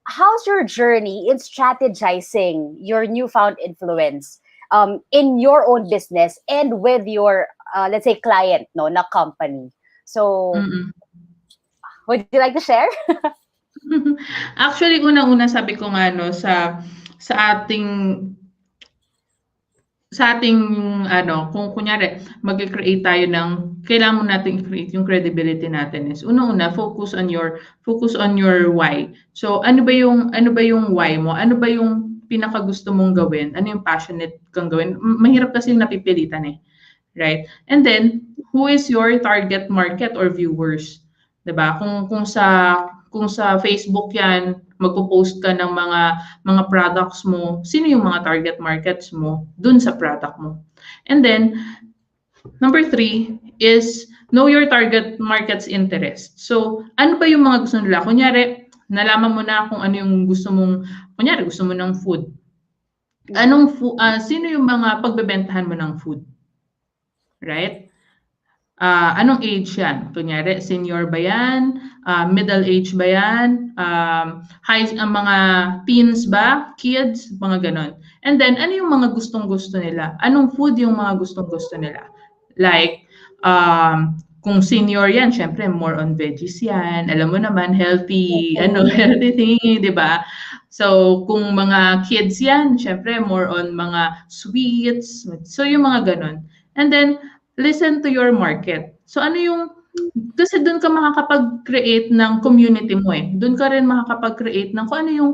how's your journey in strategizing your newfound influence in your own business and with your, let's say, client, no, na company. So, would you like to share? Actually, unang-una sabi ko nga no sa ating kung kunyari magke-create tayo ng kailangan mo nating i-create yung credibility natin is unang-una focus on your why. So ano ba yung why mo? Ano ba yung pinakagusto mong gawin? Ano yung passionate kang gawin? Mahirap kasi napipilitan, eh. Right? And then who is your target market or viewers? 'Di ba? Kung sa Facebook 'yan, magpo-post ka ng mga products mo, sino yung mga target markets mo dun sa product mo. And then number 3 is know your target market's interest. So ano ba yung mga gusto nila? Kunyari, nalaman mo na kung ano yung gusto mo ng food. Sino yung mga pagbebentahan mo ng food? Right? Anong age yan? Kunyari, senior ba yan? Middle age ba yan? Mga teens ba? Kids? Mga ganon. And then, ano yung mga gustong-gusto nila? Anong food yung mga gustong-gusto nila? Like, kung senior yan, syempre more on veggies yan. Alam mo naman, healthy thing, di ba? So, kung mga kids yan, syempre more on mga sweets. So, yung mga ganon. And then, listen to your market. So kasi doon ka makakapag-create ng community mo, eh. Doon ka rin makakapag-create ng kung ano yung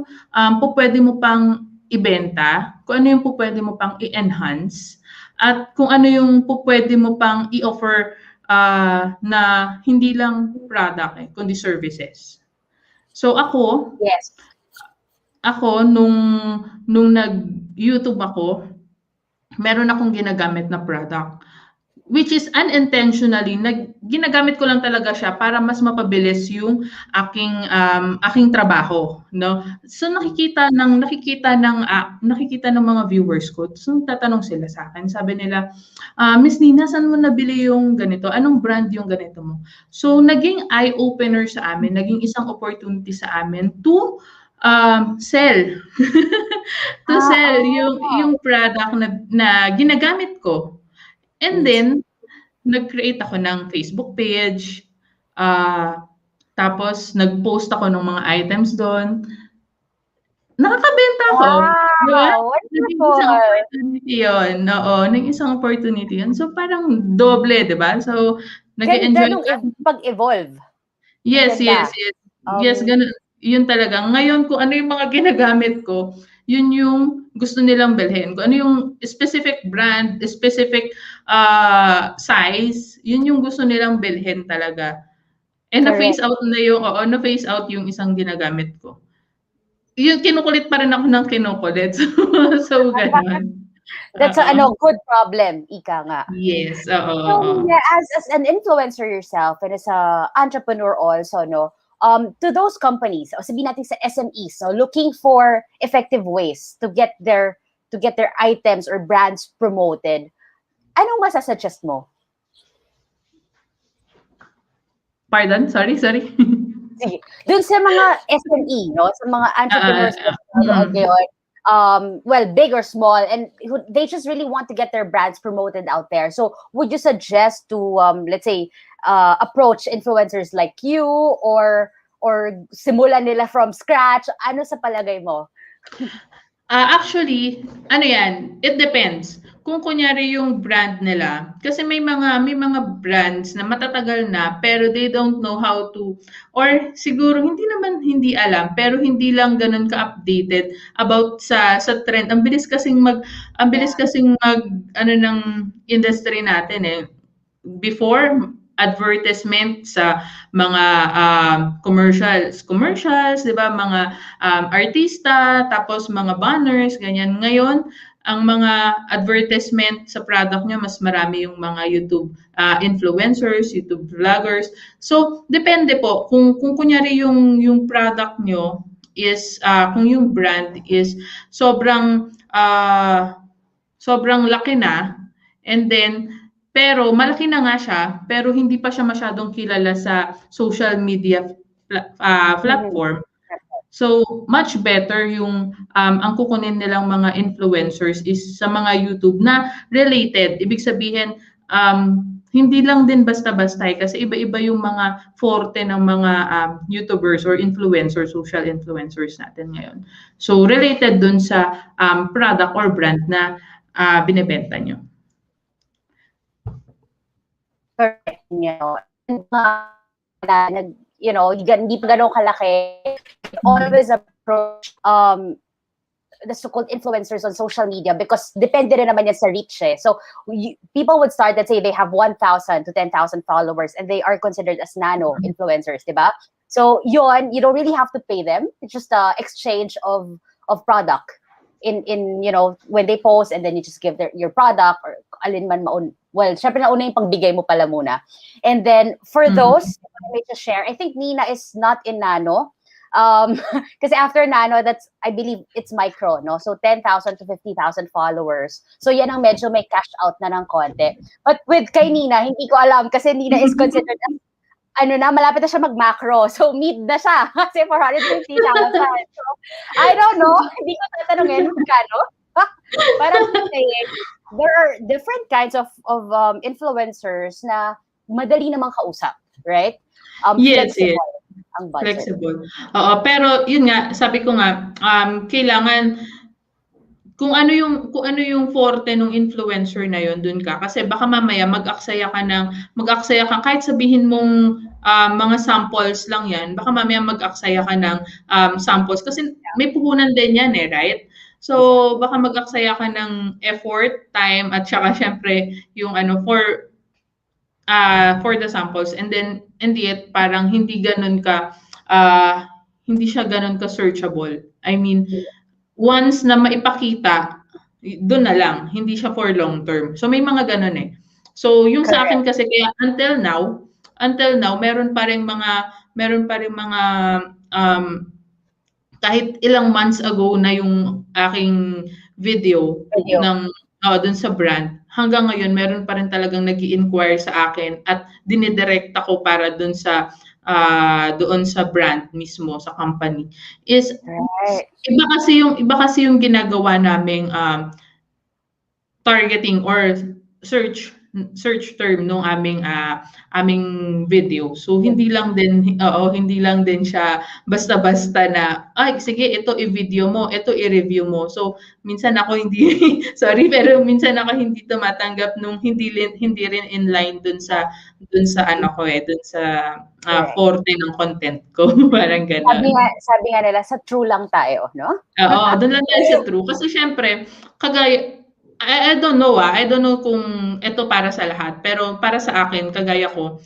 pwede mo pang ibenta, kung ano yung pwede mo pang i-enhance, at kung ano yung pwede mo pang i-offer na hindi lang product, kundi services. So Yes. Ako nung nag-YouTube ako, meron akong ginagamit na product. Which is unintentionally, ginagamit ko lang talaga siya para mas mapabilis yung aking trabaho, no? So nakikita ng mga viewers ko. So tatanong sila sa akin. Sabi nila, Miss Nina, saan mo nabili yung ganito? Anong brand yung ganito mo? So naging eye-opener sa amin, naging isang opportunity sa amin to sell. Sell yung product na ginagamit ko. And then, nag-create ako ng Facebook page, ah, tapos nag-post ako ng mga items do'n. Nakakabenta ako, 'di ba? Wow, Naging isang wonderful. opportunity 'yun, oo, naging isang opportunity 'yun. So, parang doble, 'di ba? So, Ganda nag-e-enjoy nung ako. pag-evolve. Ang Yes, ganda. yes, yes. Yes, gano'n. 'Yun talaga. Ngayon kung ano yung mga ginagamit ko, 'yun yung gusto nilang bilhin. Kung ano yung specific brand, specific, size, 'yun yung gusto nilang bilhin talaga. Na-phase Correct. out na yung na-phase out yung isang ginagamit ko. Yun, kinukulit pa rin ako ng kinukulit. So gano'n. That's a Oo. good problem, ika nga. Yes, oo, So oo. yeah, as an influencer yourself and as a entrepreneur also, no, to those companies, o sabihin natin sa SMEs, so looking for effective ways to get their items or brands promoted, anong masasuggest mo? Pardon? Sorry. Sige. Dun sa mga SME, no, sa mga entrepreneurs na nanonood Mm. ngayon, well, big or small, and they just really want to get their brands promoted out there. So, would you suggest to, let's say, approach influencers like you, or simulan nila from scratch? Ano sa palagay mo? Actually, ano 'yan, it depends. Kung kunyari yung brand nila, kasi may mga brands na matatagal na pero they don't know how to, or siguro hindi naman hindi alam pero hindi lang gano'n ka-updated about sa trend. Ang bilis kasing mag ano ng industry natin, eh. Before, advertisement sa mga commercials, 'di ba? Mga artista, tapos mga banners, ganyan. Ngayon, ang mga advertisement sa product niya, mas marami yung mga YouTube influencers, YouTube vloggers. So, depende po kung kunyari yung product niyo is kung yung brand is sobrang sobrang laki na, and then pero malaki na nga siya, pero hindi pa siya masyadong kilala sa social media Mhm. platform. So, much better yung ang kukunin nilang mga influencers is sa mga YouTube na related. Ibig sabihin, hindi lang din basta-basta, kasi iba-iba yung mga forte ng mga YouTubers or influencers, social influencers natin ngayon. So, related dun sa product or brand na binebenta nyo. Correct. And, hindi pa ganun kalaki, always approach the so-called influencers on social media, because depende rin naman yan sa reach, eh. So people would start, let's say they have 1,000 to 10,000 followers and they are considered as nano influencers, diba? So yun, you don't really have to pay them. It's just a exchange of product in when they post, and then you just give your product, or alin man maun. Well, syempre nauna yung pagbigay mo pala muna. And then for those, I to share, I think Nina is not in nano. Kasi after nano, that's, I believe it's micro, no? So 10,000 to 50,000 followers. So yan ang medyo may cash out na ng konti. But with kay Nina, hindi ko alam, kasi Nina is considered as, malapit na siya mag-macro. So mid na siya kasi 450,000. So I don't know, hindi ko tatanungin magkano. Parang saying, there are different kinds of influencers na madali namang kausap, right? Yes, Flexible yes. ang budget. Flexible. Oo, pero yun nga, sabi ko nga, kailangan kung ano yung forte ng influencer na yon, dun ka, kasi baka mamaya mag-aksaya ka kahit sabihin mong mga samples lang yan, baka mamaya mag-aksaya ka ng samples kasi may puhunan din yan, eh, right? So baka mag-aksaya ka ng effort, time, at saka syempre yung for the samples, and then indeed parang hindi siya ganun ka searchable. I mean, once na maipakita, doon na lang, hindi siya for long term. So may mga ganun, eh. So yung sa akin kasi, kaya until now meron pa ring mga kahit ilang months ago na yung aking video ng dun sa brand, hanggang ngayon meron pa rin talagang nag-i-inquire sa akin at dinidirekta ko para doon sa brand mismo, sa company. Is Right. iba kasi yung ginagawa naming targeting or search search term nung aming video. So hindi lang din hindi lang din siya basta-basta na ay sige ito i-video mo, ito i-review mo. So minsan ako hindi sorry pero minsan ako hindi tumatanggap nung hindi rin in line dun sa ano ko dun sa Correct. forte ng content ko parang gano'n. Sabi nga nila, sa true lang tayo, no? Oo, dun lang tayo sa true. Kasi siyempre, kagaya, I don't know I don't know kung ito para sa lahat, pero para sa akin, kagaya ko,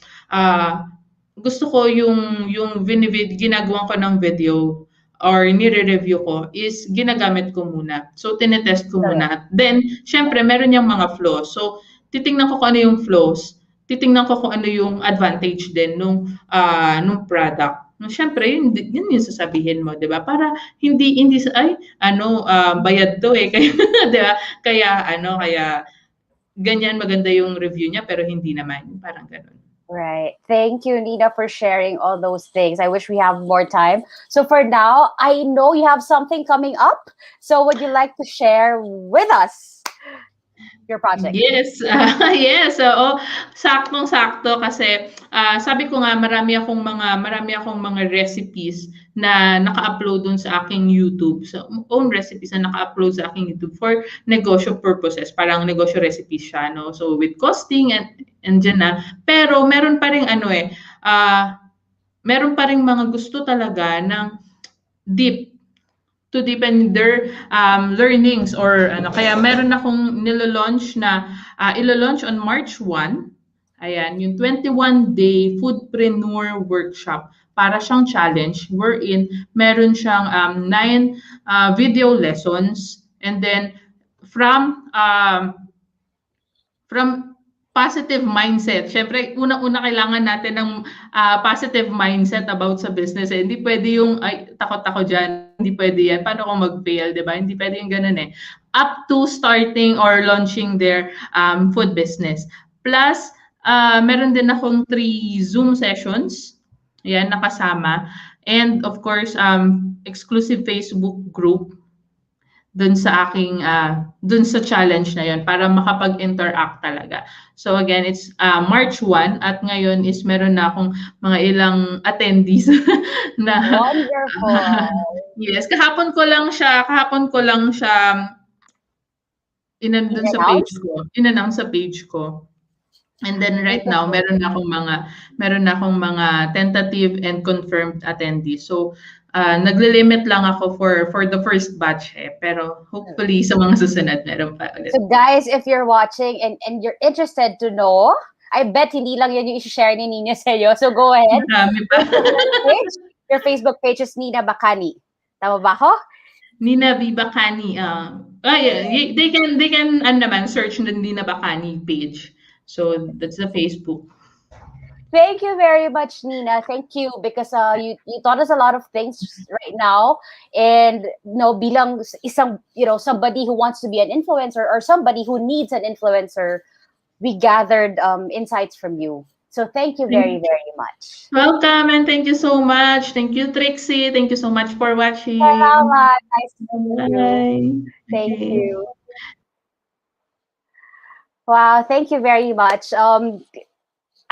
gusto ko yung ginagawan ko ng video or nire-review ko is ginagamit ko muna. So, tinetest ko Correct. muna. Then, siyempre, meron yung mga flaws. So, titingnan ko kung ano yung flaws. Titingnan ko kung ano yung advantage din nung product. No, siyempre, yun yung sasabihin mo, di ba? Para hindi ay, bayad to eh. Kaya, di ba? Kaya, ganyan maganda yung review niya, pero hindi naman. Parang ganun. Right. Thank you, Nina, for sharing all those things. I wish we have more time. So for now, I know you have something coming up. So would you like to share with us your project? Yes, yes, oo. Saktong-sakto kasi sabi ko nga marami akong mga recipes na naka-upload dun sa aking YouTube. So, own recipes na naka-upload sa aking YouTube for negosyo purposes. Parang negosyo recipes siya, no? So, with costing and dyan na. Pero meron pa ring meron pa ring mga gusto talaga ng deep to deepen their learnings or kaya meron akong nilo-launch na ilo-launch on March 1. Ayan, yung 21-day foodpreneur workshop. Para siyang challenge wherein meron siyang 9 video lessons and then from positive mindset. Siyempre, una-una kailangan natin ng positive mindset about sa business. Hindi pwede yung, ay, takot ako dyan. Hindi pwede yan. Paano kung mag-fail, di ba? Hindi pwede yung ganun eh. Up to starting or launching their food business. Plus, meron din akong 3 Zoom sessions. Yan, nakasama. And of course, exclusive Facebook group dun sa dun sa challenge na yon para makapag-interact talaga. So again, it's March 1 at ngayon is meron na akong mga ilang attendees na Wonderful. yes, kahapon ko lang siya dun sa page In-announce? ko, in-announce sa page ko. And then right now, Beautiful. meron na akong mga tentative and confirmed attendees. So, nagle-limit lang ako for the first batch pero hopefully sa mga susunod meron pa ulit. So guys, if you're watching and you're interested to know, I bet hindi lang yan yung i-share ni Nina sa'yo. So go ahead. Marami pa. Your Facebook page is Nina Bacani. Tama ba ako? Nina B. Bacani. Yeah, they can naman search na Nina Bacani page. So that's the Facebook. Thank you very much, Nina. Thank you because you taught us a lot of things right now, and bilang isang somebody who wants to be an influencer or somebody who needs an influencer, we gathered insights from you. So thank you very, very much. Welcome and thank you so much. Thank you, Trixie. Thank you so much for watching. Salamat. Nice to meet you. Bye. Thank Okay. you. Wow, thank you very much.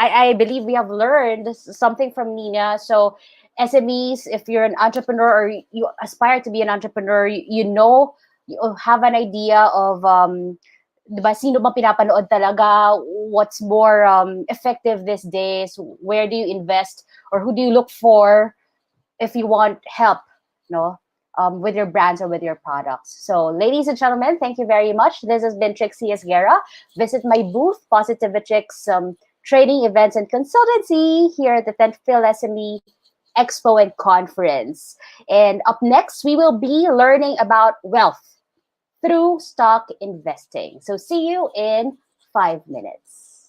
I believe we have learned something from Nina. So SMEs, if you're an entrepreneur or you aspire to be an entrepreneur, you have an idea of diba, sino bang pinapanood talaga, what's more effective these days, where do you invest or who do you look for if you want help, with your brands or with your products. So ladies and gentlemen, thank you very much. This has been Trixie Esguerra. Visit my booth, Positivitrix training, events, and consultancy here at the 10th Phil SME Expo and Conference. And up next, we will be learning about wealth through stock investing. So see you in 5 minutes.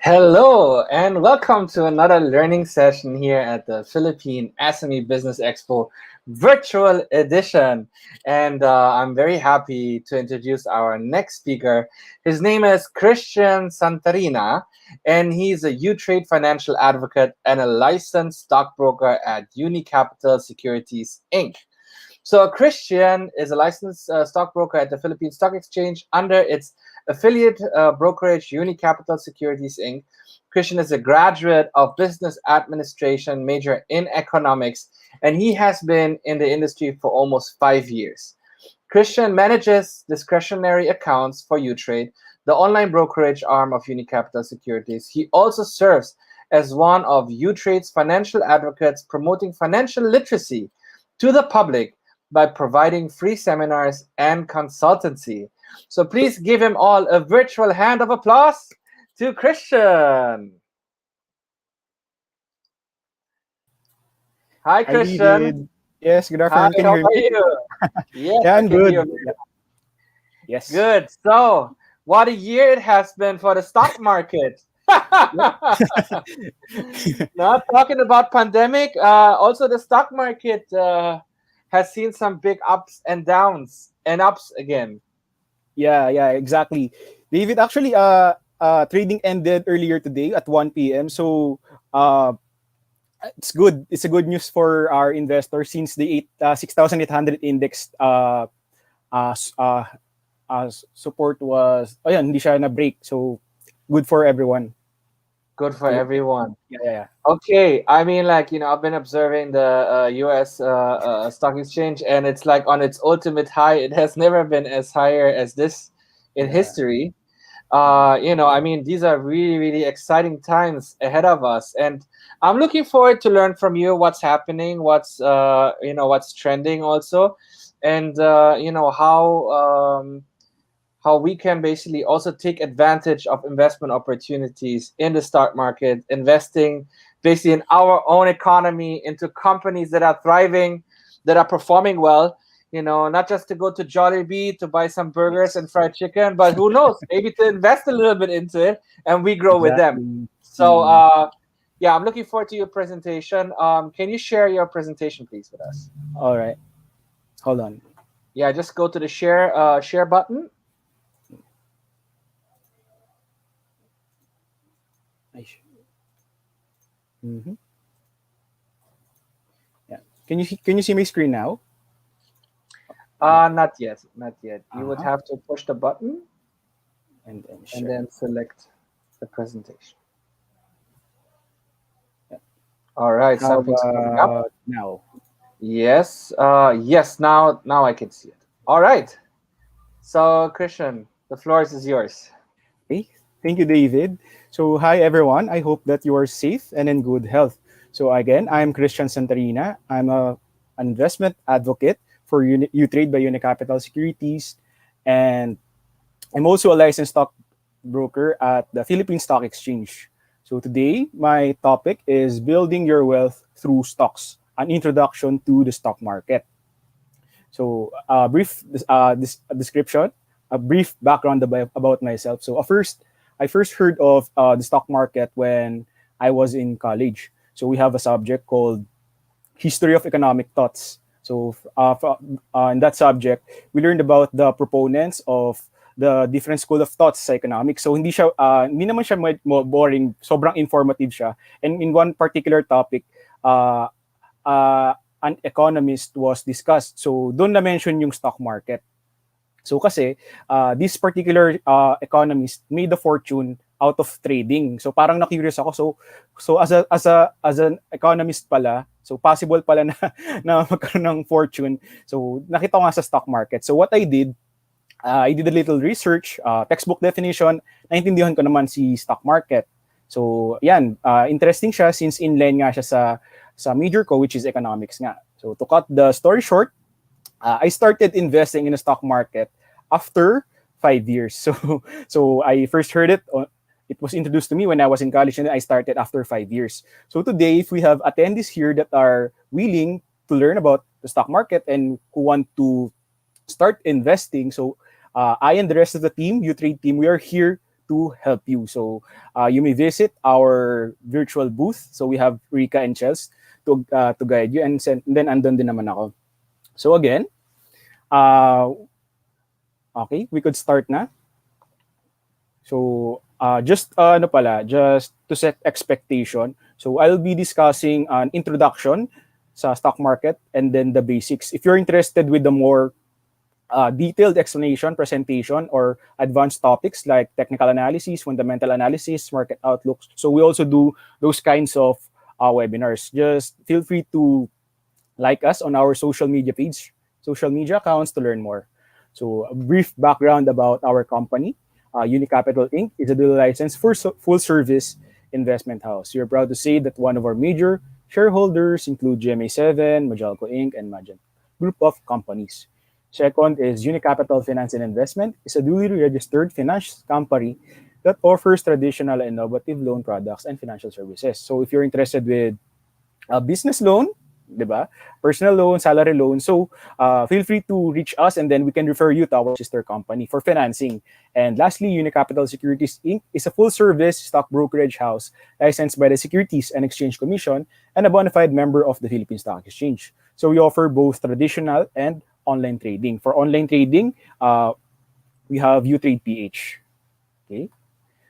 Hello, and welcome to another learning session here at the Philippine SME Business Expo virtual edition. And I'm very happy to introduce our next speaker. His name is Christian Santarina, and he's a U-Trade financial advocate and a licensed stockbroker at Unicapital Securities, Inc. So Christian is a licensed stockbroker at the Philippine Stock Exchange under its affiliate brokerage Unicapital Securities Inc. Christian is a graduate of business administration, major in economics, and he has been in the industry for almost 5 years. Christian manages discretionary accounts for Utrade, the online brokerage arm of Unicapital Securities. He also serves as one of Utrade's financial advocates, promoting financial literacy to the public by providing free seminars and consultancy. So please give him all a virtual hand of applause to Christian. Hi, Hi, Christian. David. Yes, good Hi, afternoon. Can you how hear are me? you? Yes, Yeah, I I'm can good. hear you. Yes. Good. So, what a year it has been for the stock market. Not talking about pandemic, also the stock market has seen some big ups and downs and ups again. Yeah, exactly. David, actually, trading ended earlier today at 1 p.m. So, uh, it's good. It's a good news for our investors since the 6,800 index s- uh, support was, oh, yan, hindi siya na-break. So, good for everyone. Good for everyone. Yeah. Okay, I mean, like, I've been observing the US stock exchange, and it's like on its ultimate high. It has never been as higher as this in Yeah. history. I mean, these are really, really exciting times ahead of us, and I'm looking forward to learn from you what's happening, what's trending also, and how we can basically also take advantage of investment opportunities in the stock market, investing basically in our own economy, into companies that are thriving, that are performing well. Not just to go to Jollibee to buy some burgers and fried chicken, but who knows, maybe to invest a little bit into it and we grow with them. Exactly. So, yeah, I'm looking forward to your presentation. Can you share your presentation, please, with us? All right. Hold on. Yeah, just go to the share button. Mm-hmm. Yeah. Can you see my screen now? Not yet, not yet. You would Uh-huh. have to push the button And then and share. then select the presentation. Yeah. All right, How something's coming up. about now? Yes, yes. Now I can see it. All right. So, Christian, the floor is yours. Okay. Thank you, David. So, hi everyone. I hope that you are safe and in good health. So, again, I'm Christian Santarina. I'm an investment advocate for Utrade by Unicapital Securities, and I'm also a licensed stock broker at the Philippine Stock Exchange. So, today, my topic is building your wealth through stocks, an introduction to the stock market. So, description, a brief background about myself. So, I first heard of the stock market when I was in college. So, we have a subject called History of Economic Thoughts. So, in that subject, we learned about the proponents of the different school of thoughts sa economics. So, hindi naman siya boring, sobrang informative siya. And in one particular topic, uh, uh, an economist was discussed. So doon na mention yung stock market. So kasi this particular economist made a fortune out of trading. So parang na-curious ako. So as an economist pala, so possible pala na na magkaroon ng fortune. So nakita ko nga sa stock market. So what I did a little research, textbook definition, naintindihan ko naman si stock market. So, yan, interesting siya since inline nga siya sa major ko, which is economics nga. So, to cut the story short, I started investing in the stock market after 5 years. So I first heard it. It was introduced to me when I was in college, and I started after 5 years. So today, if we have attendees here that are willing to learn about the stock market and who want to start investing, so I and the rest of the team, Utrade team, we are here to help you. So you may visit our virtual booth. So we have Rika and Chels to guide you, and then andun din naman ako. So again, okay, we could start na. So just to set expectation. So I'll be discussing an introduction sa stock market and then the basics. If you're interested with the more detailed explanation, presentation, or advanced topics like technical analysis, fundamental analysis, market outlooks. So we also do those kinds of webinars. Just feel free to like us on our social media accounts to learn more. So a brief background about our company. Unicapital Inc. is a dual licensed full-service investment house. We're proud to say that one of our major shareholders include GMA7, Majalco Inc., and Magent Group of companies. Second is Unicapital Finance and Investment is a duly registered finance company that offers traditional and innovative loan products and financial services. So if you're interested with a business loan, diba? Personal loan, salary loan. So feel free to reach us and then we can refer you to our sister company for financing. And lastly, Unicapital Securities Inc. is a full-service stock brokerage house licensed by the Securities and Exchange Commission and a bona fide member of the Philippine Stock Exchange. So we offer both traditional and online trading. For online trading, we have UTrade PH. Okay.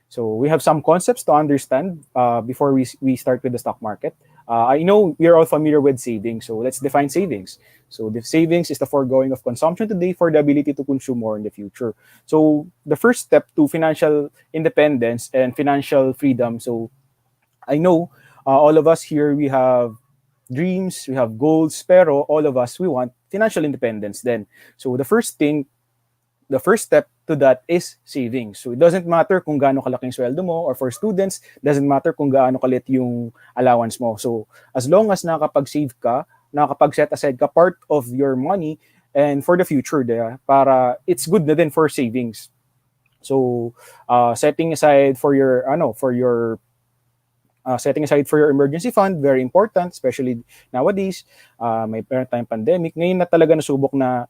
So we have some concepts to understand before we start with the stock market. I know we are all familiar with savings, so let's define savings. So the savings is the foregoing of consumption today for the ability to consume more in the future. So the first step to financial independence and financial freedom. So I know all of us here, we have dreams, we have goals, pero all of us, we want financial independence then. So the first step to that is savings. So it doesn't matter kung gaano kalaking sweldo mo, or for students, doesn't matter kung gaano kalit yung allowance mo. So as long as nakakapag-save ka, nakakapag-set aside ka part of your money and for the future, para it's good na din for savings. So setting aside for your emergency fund, very important, especially nowadays. May meron tayong pandemic. Ngayon na talaga nasubok na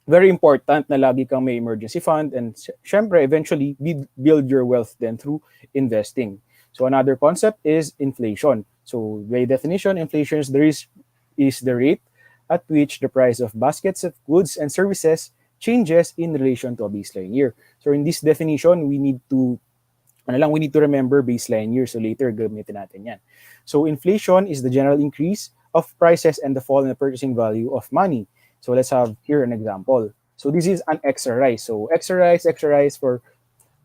very important na lagi kang may emergency fund, and syempre eventually build your wealth then through investing. So another concept is inflation. So by definition, inflation is the rate at which the price of baskets of goods and services changes in relation to a baseline year. So in this definition, we need to remember baseline year. So later gamitin natin yan. So inflation is the general increase of prices and the fall in the purchasing value of money. So let's have here an example. So this is an extra rice. So extra rice for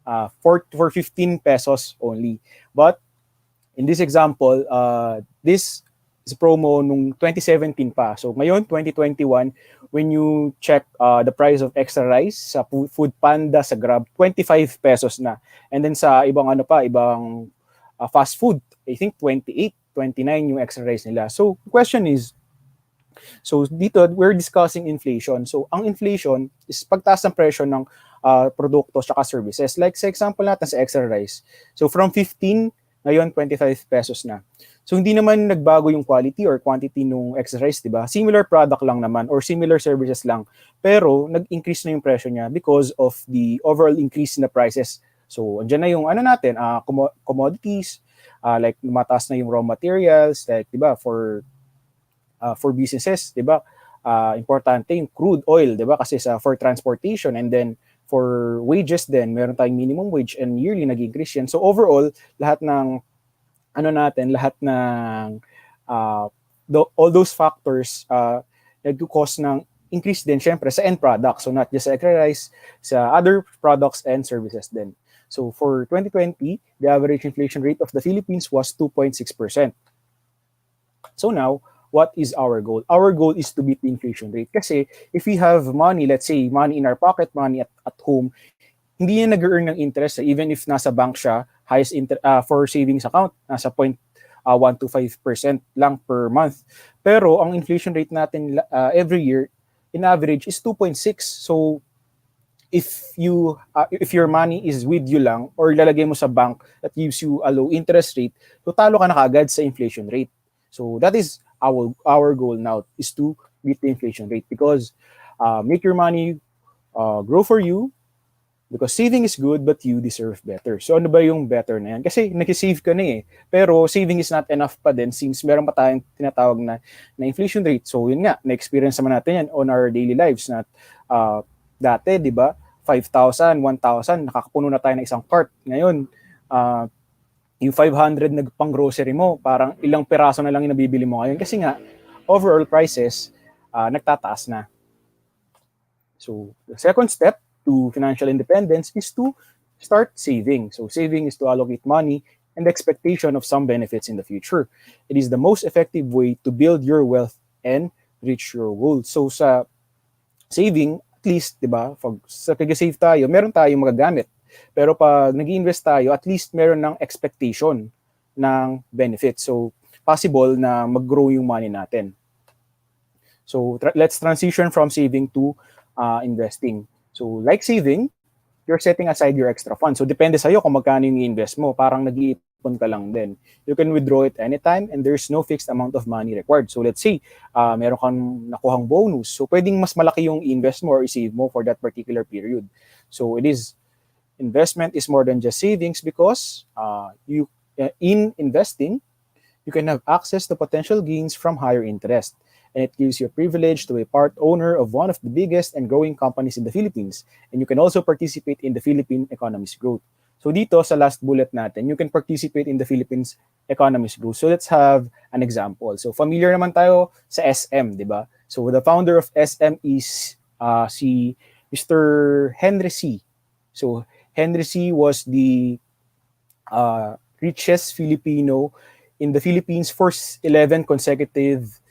15 pesos only. But in this example, this is promo nung 2017 pa. So ngayon, 2021, when you check the price of extra rice sa Food Panda, sa Grab, 25 pesos na. And then sa ibang fast food, I think 28, 29 yung extra rice nila. So the question is, so dito, we're discussing inflation. So ang inflation is pagtaas ng presyo ng produkto at services. Like sa example natin sa extra rice. So from 15, ngayon 25 pesos na. So hindi naman nagbago yung quality or quantity ng extra rice, di ba? Similar product lang naman or similar services lang. Pero nag-increase na yung presyo niya because of the overall increase in the prices. So andyan na yung commodities, like mataas na yung raw materials, like di ba, for businesses, 'di ba? Importante yung crude oil, 'di ba? Kasi for transportation, and then for wages then meron tayong minimum wage and yearly nag-increase yan. So overall, lahat ng all those factors nag-cause ng increase din syempre sa end product. So not just sa extra rice, sa other products and services din. So for 2020, the average inflation rate of the Philippines was 2.6%. So now, what is our goal? Our goal is to beat the inflation rate. Kasi if we have money, let's say money in our pocket, money at home, hindi yan nag-earn ng interest. Even if nasa bank siya, for savings account, nasa 0.125% lang per month. Pero ang inflation rate natin every year, in average, is 2.6. So if your money is with you lang or lalagay mo sa bank that gives you a low interest rate, so talo ka na kagad sa inflation rate. So that is our goal now, is to beat the inflation rate, because make your money grow for you, Because saving is good, but you deserve better. So ano ba yung better na yan? Kasi nag-save ka na eh. Pero saving is not enough pa din since meron pa tayong tinatawag na inflation rate. So yun nga, na-experience naman natin yan on our daily lives na dati, di ba, 5,000, 1,000, nakakapuno na tayo ng isang cart. Ngayon, yung 500 na pang grocery mo, parang ilang piraso na lang yung nabibili mo ngayon. Kasi nga, overall prices, nagtataas na. So, the second step to financial independence is to start saving. So, saving is to allocate money and the expectation of some benefits in the future. It is the most effective way to build your wealth and reach your goals. So, sa saving, at least, di ba, pag sa pag-save tayo, meron tayong magagamit. Pero pag nag-invest tayo, at least meron ng expectation ng benefits. So, possible na mag-grow yung money natin. So, let's transition from saving to investing. So, like saving, you're setting aside your extra funds. So, depende sa'yo kung magkano yung i-invest mo. Parang nag-iipon ka lang din. You can withdraw it anytime and there's no fixed amount of money required. So, let's say, meron kang nakuhang bonus. So, pwedeng mas malaki yung i-invest mo or i-save mo for that particular period. So, investment is more than just savings because in investing, you can have access to potential gains from higher interest. And it gives you a privilege to be part owner of one of the biggest and growing companies in the Philippines. And you can also participate in the Philippine economy's growth. So dito sa last bullet natin, you can participate in the Philippines economy's growth. So let's have an example. So familiar naman tayo sa SM, di ba? So the founder of SM is si Mr. Henry C. So Henry C was the richest Filipino in the Philippines for 11 consecutive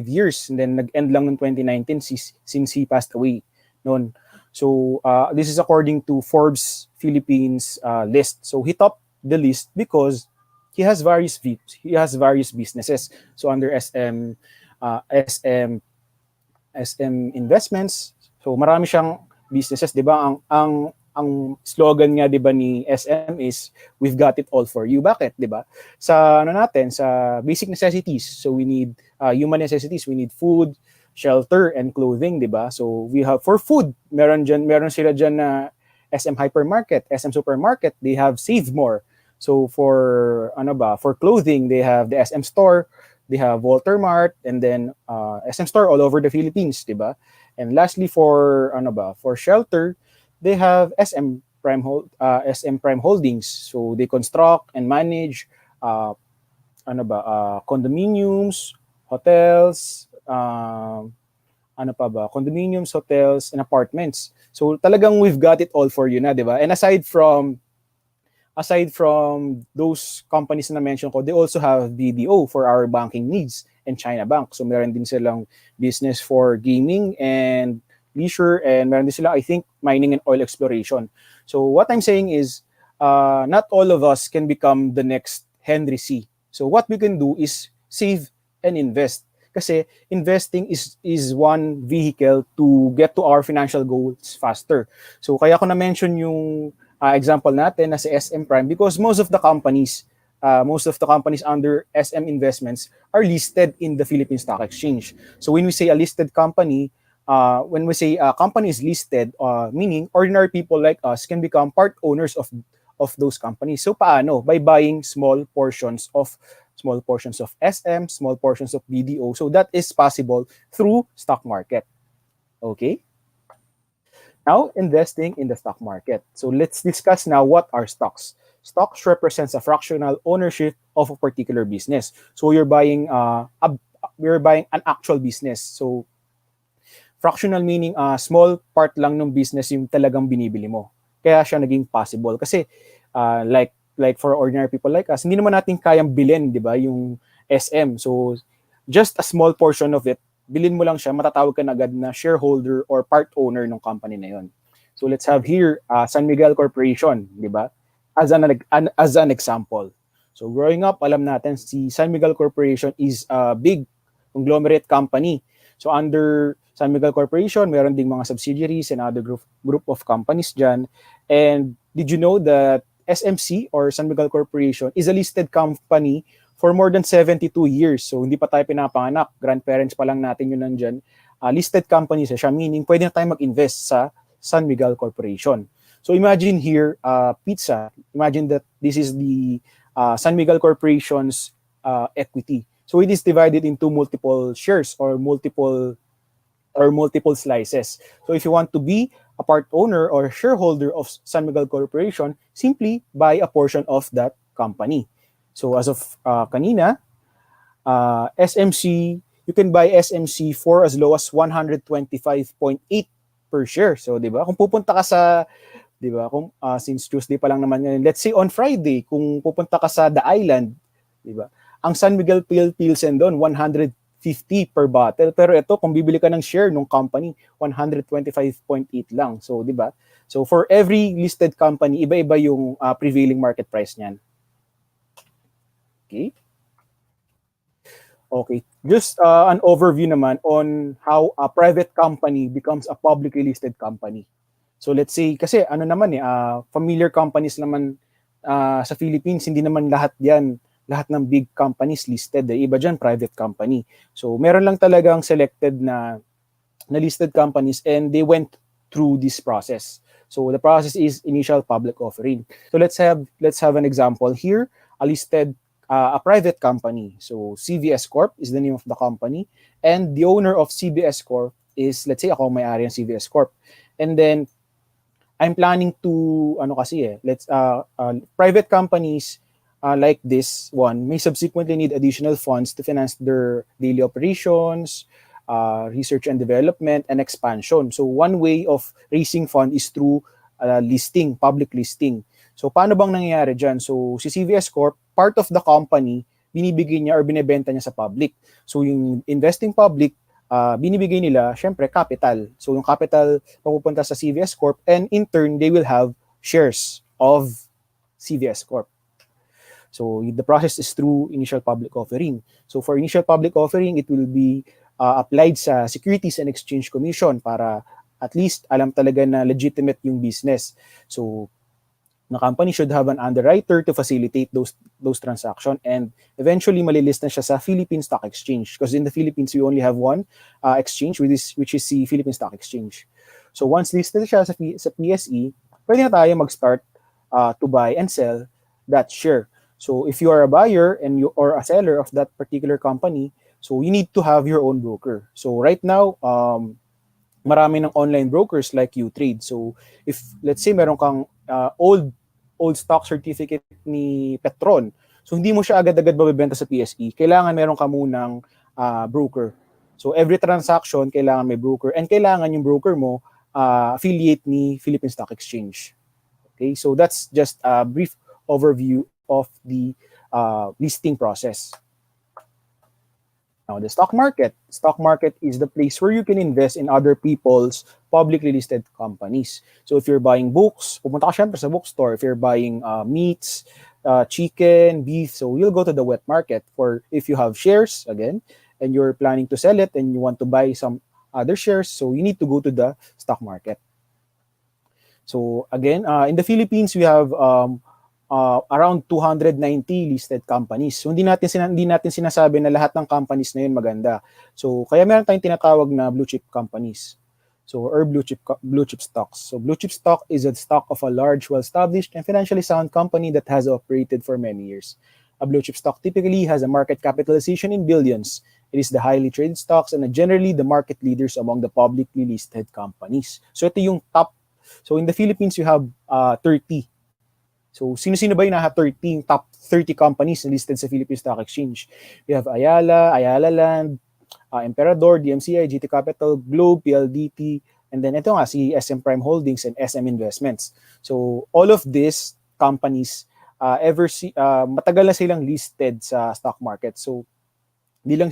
years, and then nag-end lang ng 2019 since he passed away noon. So this is according to Forbes Philippines list. So he topped the list because he has various businesses. So under SM investments, so marami siyang businesses, 'di ba? Ang slogan nga 'di ba ni SM is we've got it all for you. Bakit, 'di ba? Sa sa basic necessities. So we need human necessities, we need food, shelter and clothing, 'di ba? So we have for food, meron sila diyan na SM Hypermarket, SM Supermarket, they have Save More. So for for clothing, they have the SM Store, they have Walter Mart, and then SM Store all over the Philippines, 'di ba? And lastly for shelter, they have SM Prime Holdings. So they construct and manage condominiums, hotels, condominiums, hotels, and apartments. So talagang we've got it all for you na, 'di ba? And aside from those companies na mention ko, they also have BDO for our banking needs and China Bank. So meron din silang business for gaming and leisure, and meron din sila, I think, mining and oil exploration. So what I'm saying is, not all of us can become the next Henry C. So what we can do is save and invest. Kasi investing is one vehicle to get to our financial goals faster. So kaya ko na-mention yung example natin na si SM Prime because most of the companies under SM Investments are listed in the Philippine Stock Exchange. So when we say a listed company, when we say a company is listed, meaning ordinary people like us can become part owners of those companies. So paano? By buying small portions of SM, small portions of BDO. So that is possible through stock market. Okay? Now, investing in the stock market. So let's discuss now what are stocks. Stocks represents a fractional ownership of a particular business. So we're buying an actual business. So fractional meaning small part lang ng business yung talagang binibili mo. Kaya siya naging possible kasi like for ordinary people like us, hindi naman natin kayang bilhin, 'di ba, yung SM. So just a small portion of it, bilhin mo lang siya, matatawag ka na agad na shareholder or part owner ng company na 'yon. So let's have here San Miguel Corporation, 'di ba? As an example. So growing up, alam natin si San Miguel Corporation is a big conglomerate company. So under San Miguel Corporation, meron ding mga subsidiaries and other group of companies dyan. And did you know that SMC or San Miguel Corporation is a listed company for more than 72 years? So hindi pa tayo pinapanganak. Grandparents pa lang natin yun nandyan. Listed company siya, meaning pwede na tayo mag-invest sa San Miguel Corporation. So imagine here, pizza. Imagine that this is the San Miguel Corporation's equity. So it is divided into multiple shares or multiple slices. So if you want to be a part owner or shareholder of San Miguel Corporation, simply buy a portion of that company. So as of kanina, SMC, you can buy SMC for as low as 125.8 per share. So, 'di ba? Kung pupunta ka sa, 'di ba? Kung since Tuesday pa lang naman yan, let's say on Friday, kung pupunta ka sa The Island, 'di ba? Ang San Miguel Pilsen doon 150 per bottle, pero ito kung bibili ka ng share ng company, 125.8 lang. So, 'di ba? So, for every listed company, iba-iba yung prevailing market price niyan. Okay? Okay, just an overview naman on how a private company becomes a publicly listed company. So let's say, kasi ano naman familiar companies naman sa Philippines, hindi naman lahat ng big companies listed. Iba dyan, private company. So meron lang talagang selected na listed companies and they went through this process. So the process is initial public offering. So let's have an example here, a private company. So CVS Corp is the name of the company, and the owner of CVS Corp is, let's say, ako may-ari ng CVS Corp. And then I'm planning to private companies like this one may subsequently need additional funds to finance their daily operations, research and development, and expansion. So one way of raising fund is through public listing. So paano bang nangyayari dyan? So si CVS Corp, part of the company, binibigay niya or binebenta niya sa public. So yung investing public, binibigay nila, syempre, capital. So yung capital mapupunta sa CVS Corp and in turn, they will have shares of CVS Corp. So the process is through initial public offering. So for initial public offering, it will be applied sa Securities and Exchange Commission para at least alam talaga na legitimate yung business. So the company should have an underwriter to facilitate those transactions, and eventually malilist na siya sa Philippine Stock Exchange, because in the Philippines we only have one exchange, which is the Philippine Stock Exchange. So once listed siya sa PSE, pwede na tayo mag-start to buy and sell that share. So if you are a buyer or a seller of that particular company, so you need to have your own broker. So right now, marami ng online brokers like U-Trade. So if let's say meron kang old stock certificate ni Petron, so hindi mo siya agad-agad mabebenta sa PSE, kailangan meron ka munang broker. So every transaction, kailangan may broker, and kailangan yung broker mo affiliate ni Philippine Stock Exchange. Okay, so that's just a brief overview of the listing process. Now, the stock market. Stock market is the place where you can invest in other people's publicly listed companies. So if you're buying books, pumunta ka syempre sa bookstore. If you're buying meats, chicken, beef, so you'll go to the wet market. For if you have shares, again, and you're planning to sell it and you want to buy some other shares, so you need to go to the stock market. So again, in the Philippines, we have around 290 listed companies. So hindi natin sinasabi na lahat ng companies na yun maganda. So kaya meron tayong tinatawag na blue chip companies. So or blue chip stocks. So blue chip stock is a stock of a large, well-established and financially sound company that has operated for many years. A blue chip stock typically has a market capitalization in billions. It is the highly traded stocks and generally the market leaders among the publicly listed companies. So ito yung top. So in the Philippines, you have 30. So, sino-sino ba yung top 30 companies listed sa Philippine Stock Exchange? We have Ayala Land, Emperador, DMCI, GT Capital, Globe, PLDT, and then ito nga, si SM Prime Holdings and SM Investments. So, all of these companies, matagal na silang listed sa stock market. So, di lang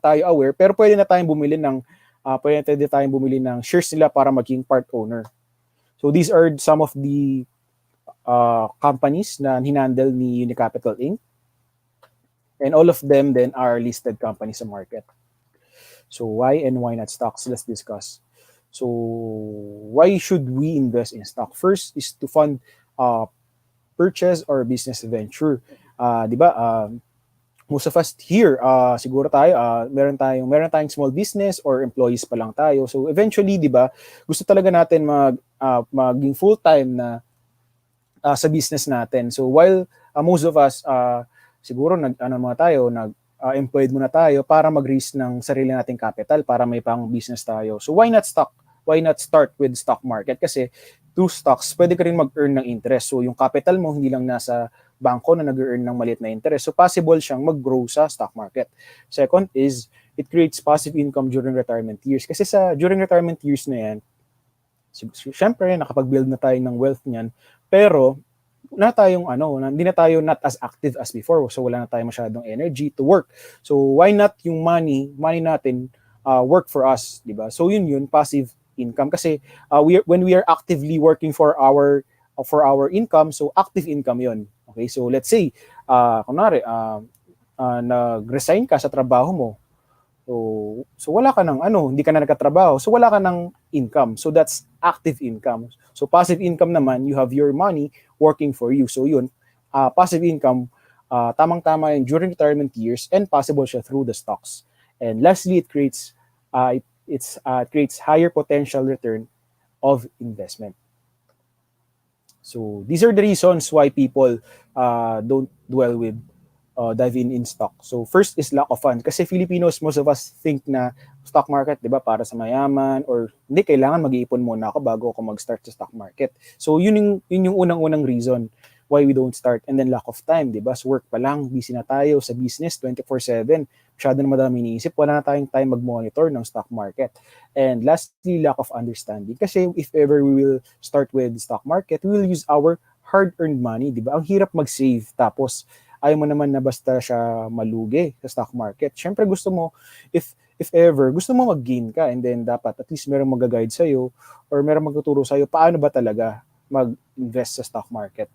tayo aware, pero pwede na tayong bumili ng shares nila para maging part owner. So, these are some of the companies na hinandle ni Unicapital Inc. And all of them then are listed companies sa market. So why and why not stocks? Let's discuss. So why should we invest in stock? First is to fund purchase or business venture. Di ba? most of us here, siguro tayo, meron tayong small business or employees pa lang tayo. So eventually, 'di ba, gusto talaga natin maging full-time na sa business natin. So while most of us siguro employed muna tayo para mag-raise ng sarili nating capital para may pang business tayo. So why not stock? Why not start with stock market? Kasi through stocks, pwede ka rin mag-earn ng interest. So yung capital mo hindi lang nasa bangko na nag-earn ng maliit na interest. So possible siyang mag-grow sa stock market. Second is it creates passive income during retirement years. Kasi during retirement years na yan, syempre nakapag-build na tayo ng wealth niyan, pero hindi na tayo not as active as before. So wala na tayo masyadong energy to work. So why not yung money natin work for us, 'di ba? So yun passive income kasi when we are actively working for our income, so active income yun. Okay? So let's say kunwari nag-resign ka sa trabaho mo. So wala ka hindi ka na nagkatrabaho. So wala ka ng income. So that's active income. So passive income naman, you have your money working for you. So yun, passive income, tamang-tama yun during retirement years and possible siya through the stocks. And lastly, it creates higher potential return of investment. So these are the reasons why people don't dwell with dive in stock. So first is lack of funds. Kasi Filipinos, most of us think na stock market, di ba, para sa mayaman or hindi, kailangan mag-iipon muna ako bago ako mag-start sa stock market. So yun yung unang-unang reason why we don't start. And then lack of time, di ba? So work pa lang, busy na tayo sa business 24/7. Masyado na madami iniisip, wala na tayong time mag-monitor ng stock market. And lastly, lack of understanding. Kasi if ever we will start with stock market, we will use our hard-earned money, di ba? Ang hirap mag-save, tapos ayaw mo naman na basta siya malugi sa stock market. Siyempre gusto mo, if ever, gusto mo mag-gain ka, and then dapat at least merong mag-guide sa'yo or merong magtuturo sa'yo paano ba talaga mag-invest sa stock market.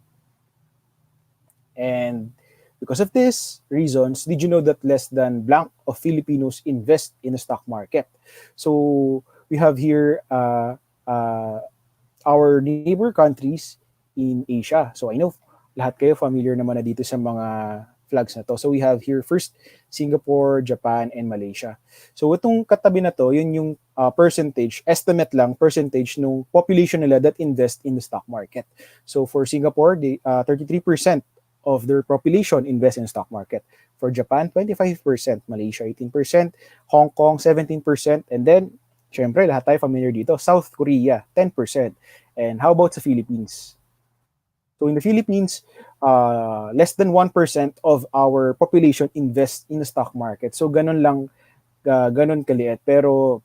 And because of these reasons, did you know that less than blank of Filipinos invest in the stock market? So we have here our neighbor countries in Asia. So I know lahat kayo familiar naman na dito sa mga flags na to. So we have here first Singapore, Japan, and Malaysia. So itong katabi na to, yun yung estimate lang percentage ng population nila that invest in the stock market. So for Singapore, 33% of their population invest in the stock market. For Japan, 25%, Malaysia 18%, Hong Kong 17%, and then syempre lahat tayo familiar dito, South Korea 10%. And how about sa Philippines? So in the Philippines, less than 1% of our population invest in the stock market. So ganun kaliit. Pero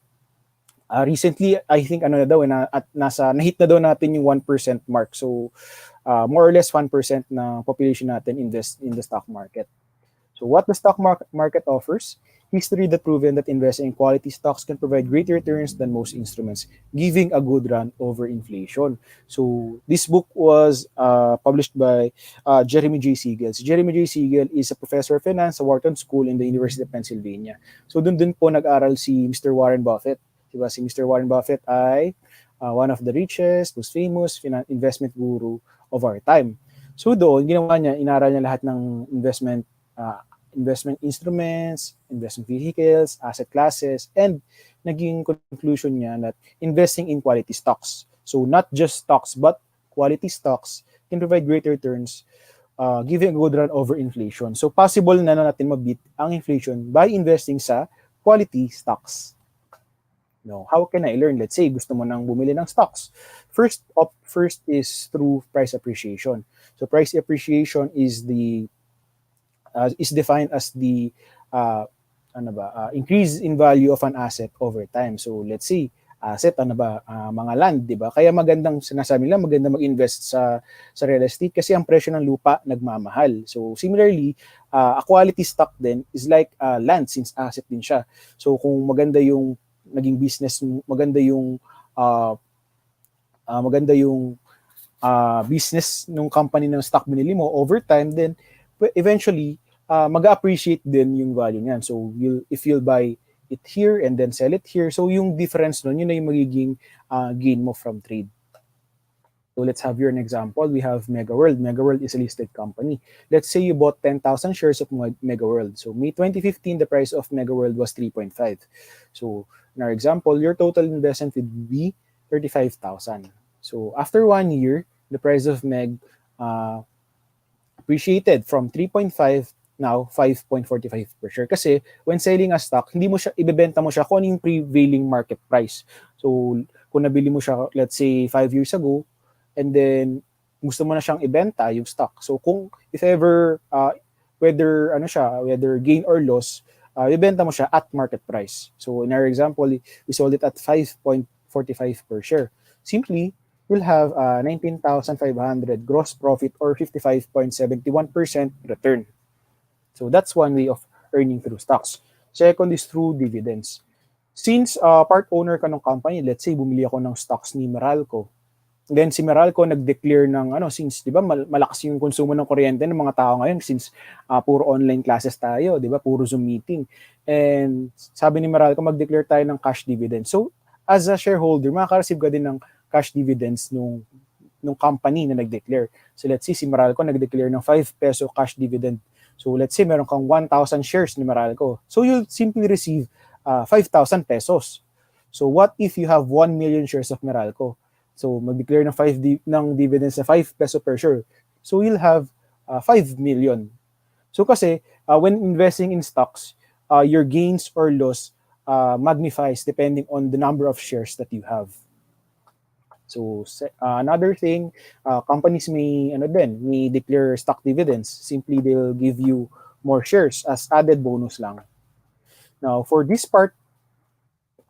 recently, I think nahit na daw natin yung 1% mark. So more or less 1% na population natin invest in the stock market. So what the stock market offers? History that proven that investing in quality stocks can provide greater returns than most instruments, giving a good run over inflation. So this book was published by Jeremy J. Siegel. Si Jeremy J. Siegel is a professor of finance sa Wharton School in the University of Pennsylvania. So dun po nag-aral si Mr. Warren Buffett. Diba? Si Mr. Warren Buffett ay one of the richest, most famous investment guru of our time. So doon, ginawa niya, inaral niya lahat ng investment instruments, investment vehicles, asset classes, and naging conclusion niya that investing in quality stocks. So not just stocks, but quality stocks can provide greater returns, giving a good run over inflation. So possible na natin mabit ang inflation by investing sa quality stocks. No, how can I learn? Let's say gusto mo nang bumili ng stocks. First is through price appreciation. So price appreciation is defined as the increase in value of an asset over time. So let's say asset mga land, 'di ba? Kaya sinasabi nila maganda mag-invest sa real estate kasi ang presyo ng lupa nagmamahal. So similarly, a quality stock then is like land since asset din siya. So kung maganda yung naging business, maganda yung business ng company ng stock binili mo over time, then eventually mag-appreciate din yung value niyan. So if you'll buy it here and then sell it here, so yung difference nun, yun na yung magiging gain mo from trade. So let's have here an example. We have MegaWorld. MegaWorld is a listed company. Let's say you bought 10,000 shares of MegaWorld. So May 2015, the price of MegaWorld was 3.5. So in our example, your total investment would be 35,000. So after 1 year, the price of Meg uh, appreciated from 3.5 now 5.45 per share. Kasi when selling a stock, hindi mo siya ibebenta mo siya kung ano yung prevailing market price. So kung nabili mo siya let's say 5 years ago and then gusto mo na siyang ibenta yung stock. So kung if ever whether gain or loss, ibenta mo siya at market price. So in our example, we sold it at 5.45 per share. Simply you'll have 19,500 gross profit or 55.71% return. So that's one way of earning through stocks. Second is through dividends. Since part owner ka ng company, let's say bumili ako ng stocks ni Meralco. Then si Meralco nag-declare ng since 'di ba malakas yung konsumo ng kuryente ng mga tao ngayon since puro online classes tayo, 'di ba? Puro Zoom meeting. And sabi ni Meralco mag-declare tayo ng cash dividend. So as a shareholder, makaka-receive ka din ng cash dividends nung company na nag-declare. So let's say si Meralco nag-declare ng 5 peso cash dividend. So let's say meron kang 1,000 shares ni Meralco. So you'll simply receive 5,000 pesos. So what if you have 1 million shares of Meralco? So mag-declare ng ng dividends na 5 peso per share. So you'll have 5 million. So kasi when investing in stocks, your gains or loss magnifies depending on the number of shares that you have. So another thing, companies may declare stock dividends. Simply they'll give you more shares as added bonus lang. Now for this part,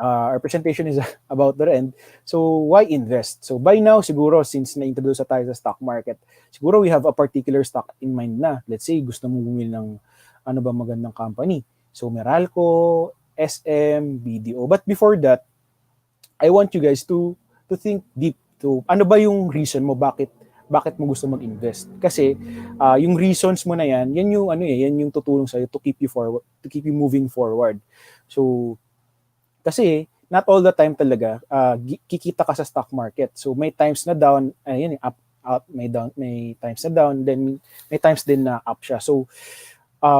our presentation is about the end. So why invest? So by now siguro since na-introduce tayo sa stock market, siguro we have a particular stock in mind na. Let's say gusto mo bumili ng magandang company. So Meralco, SM, BDO. But before that, I want you guys to think deep to ano ba yung reason mo bakit mo gusto mag-invest. Kasi yung reasons mo na yan yung tutulong sa to keep you moving forward. So kasi not all the time talaga kikita ka sa stock market. So may times na down, up, may times na down, then may times din na up siya. So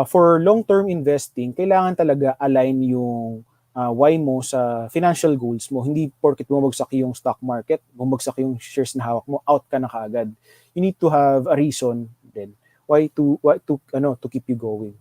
for long-term investing, kailangan talaga align yung why mo sa financial goals mo. Hindi porket bumagsak yung stock market, bumagsak yung shares na hawak mo, out ka na kaagad. You need to have a reason then why to keep you going.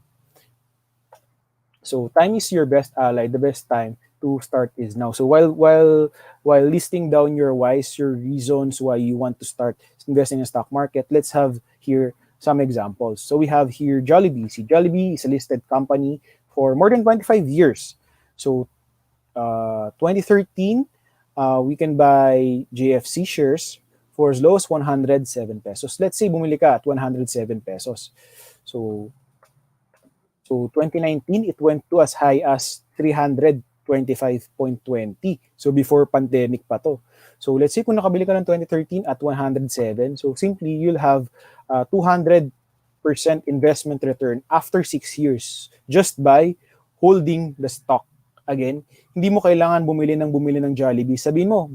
So time is your best ally. The best time to start is now. So while listing down your whys, your reasons why you want to start investing in the stock market, let's have here some examples. So we have here Jollibee. See, Jollibee is a listed company for more than 25 years. So 2013, we can buy JFC shares for as low as 107 pesos. Let's say bumili ka at 107 pesos. So 2019, it went to as high as 325.20. So before pandemic pa to. So let's say kung nakabili ka ng 2013 at 107, so simply you'll have 200% investment return after 6 years just by holding the stock. Again, hindi mo kailangan bumili ng Jollibee. Sabihin mo,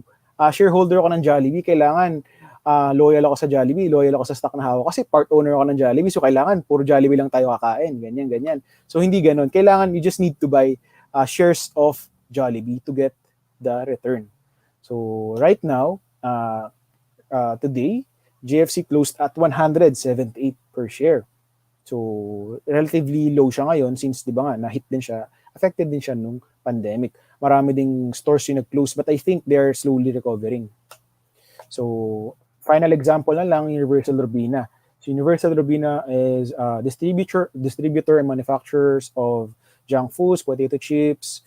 shareholder ako ng Jollibee, kailangan loyal ako sa Jollibee, loyal ako sa stock na hawak kasi part owner ako ng Jollibee, so kailangan puro Jollibee lang tayo kakain, ganyan. So hindi ganon. Kailangan you just need to buy shares of Jollibee to get the return. So right now, today, JFC closed at 178 per share. So relatively low siya ngayon since 'di ba nga na-hit din siya, affected din siya nung pandemic. Marami ding stores yung nag-close but I think they're slowly recovering. So final example na lang, Universal Robina. So Universal Robina is distributor and manufacturers of junk foods, potato chips,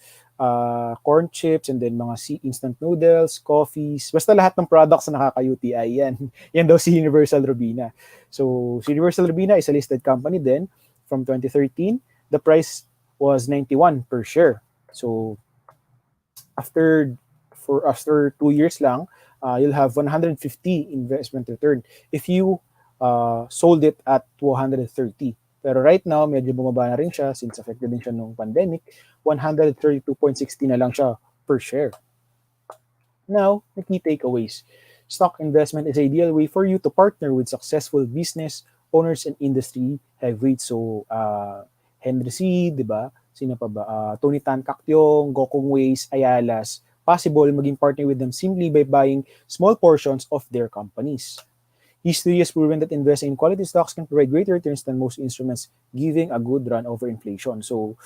corn chips, and then mga instant noodles, coffees, basta lahat ng products na nakaka-UTI yan. Yan daw si Universal Robina. So Universal Robina is a listed company then from 2013. The price was 91 per share. So after 2 years lang, you'll have 150 investment return if you sold it at 230. Pero right now, medyo bumaba na rin siya since affected din siya nung pandemic. 132.60 na lang siya per share. Now, the key takeaways. Stock investment is an ideal way for you to partner with successful business owners and industry heavyweights. So, Henry C., di ba? Sino pa ba? Tony Tan Caktiong, Gokong Ways, Ayalas. Possible maging partner with them simply by buying small portions of their companies. History has proven that investing in quality stocks can provide greater returns than most instruments, giving a good run over inflation. So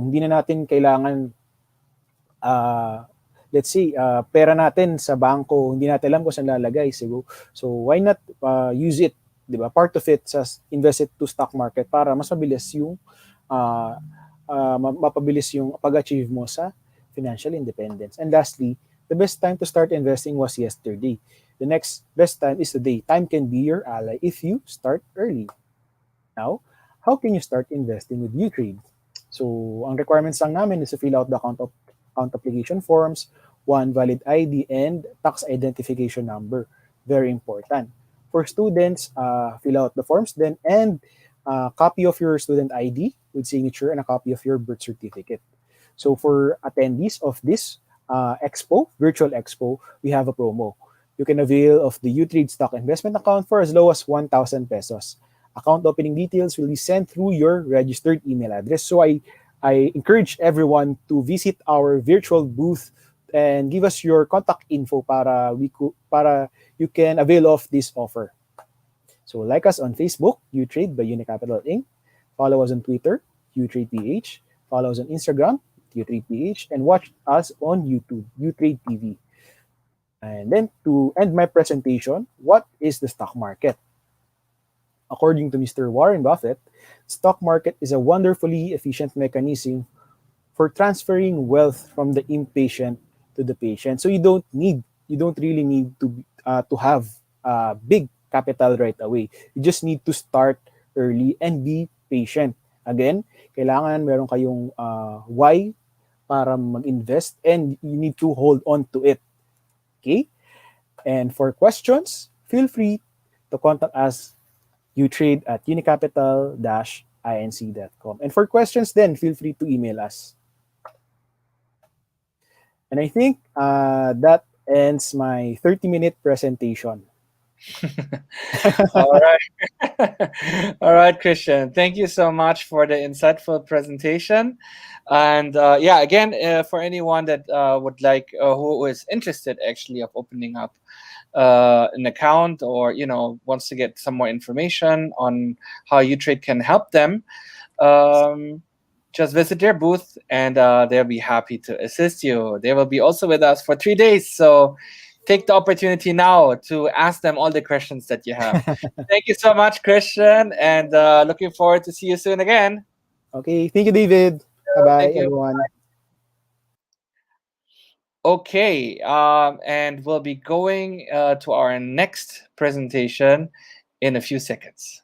hindi na natin kailangan, uh, let's say, pera natin sa bangko, hindi natin alam kung saan lalagay. So why not use it, di ba? Part of it, invest it to stock market para mas mabilis yung uh, mapabilis yung pag-achieve mo sa financial independence. And lastly, the best time to start investing was yesterday. The next best time is today. Time can be your ally if you start early. Now, how can you start investing with Utrade? So, ang requirements lang namin is to fill out the account application forms, one valid ID, and tax identification number. Very important. For students, fill out the forms then, and a copy of your student ID with signature and a copy of your birth certificate. So for attendees of this expo, virtual expo, we have a promo. You can avail of the Utrade stock investment account for as low as 1,000 pesos. Account opening details will be sent through your registered email address. So I encourage everyone to visit our virtual booth and give us your contact info para you can avail of this offer. So like us on Facebook, Utrade by Unicapital Inc. Follow us on Twitter, Utrade PH. Follow us on Instagram, Utrade PH, and watch us on YouTube, Utrade TV. And then to end my presentation, what is the stock market? According to Mr. Warren Buffett, stock market is a wonderfully efficient mechanism for transferring wealth from the impatient to the patient. So you don't really need to have big capital right away. You just need to start early and be patient. Again, kailangan meron kayong why para mag-invest and you need to hold on to it. Okay? And for questions, feel free to contact us, Utrade at unicapital-inc.com. And for questions then, feel free to email us. And I think that ends my 30-minute presentation. All right. All right, Christian. Thank you so much for the insightful presentation. And yeah, again, for anyone that would like, who is interested actually of opening up an account, or wants to get some more information on how Utrade can help them, just visit their booth and they'll be happy to assist you. They will be also with us for 3 days, so take the opportunity now to ask them all the questions that you have. Thank you so much, Christian, and looking forward to see you soon again. Okay, thank you, David. Bye-bye, Thank you. everyone. Okay, and we'll be going to our next presentation in a few seconds.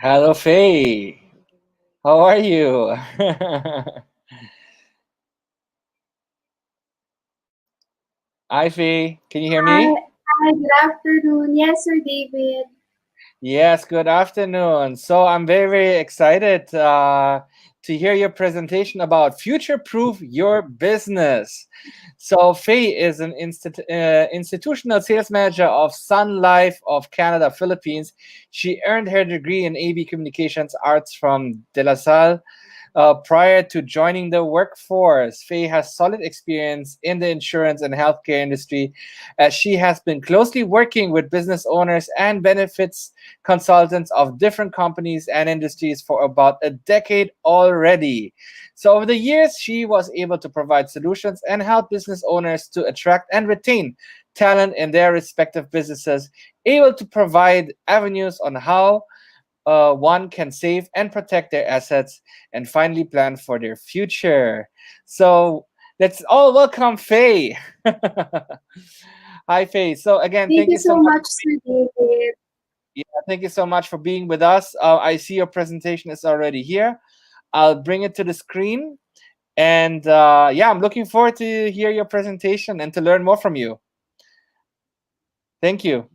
Hello, Faye. How are you? Hi, Faye. Can you hear me? Hi, good afternoon. Yes, Sir David. Yes, good afternoon. So I'm very, very excited to hear your presentation about future-proof your business. So Faye is an institutional sales manager of Sun Life of Canada, Philippines. She earned her degree in AB Communications Arts from De La Salle Prior to joining the workforce, Faye has solid experience in the insurance and healthcare industry, as she has been closely working with business owners and benefits consultants of different companies and industries for about a decade already. So, over the years, she was able to provide solutions and help business owners to attract and retain talent in their respective businesses, able to provide avenues on how one can save and protect their assets and finally plan for their future. So let's all welcome Faye. Hi, Faye. So again, Thank thank you you so so much. much, Sir David. Yeah, thank you so much for being with us. I see your presentation is already here. I'll bring it to the screen. And yeah, I'm looking forward to hear your presentation and to learn more from you. Thank you.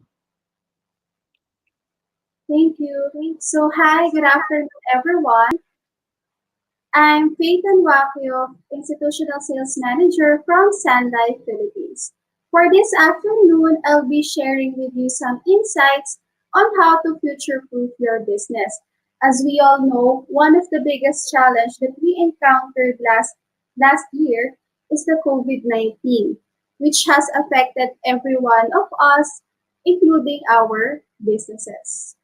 Thank you. So, hi, good afternoon, everyone. I'm Peyton Wakio, Institutional Sales Manager from Sandai, Philippines. For this afternoon, I'll be sharing with you some insights on how to future-proof your business. As we all know, one of the biggest challenges that we encountered last year is the COVID-19, which has affected every one of us, including our businesses.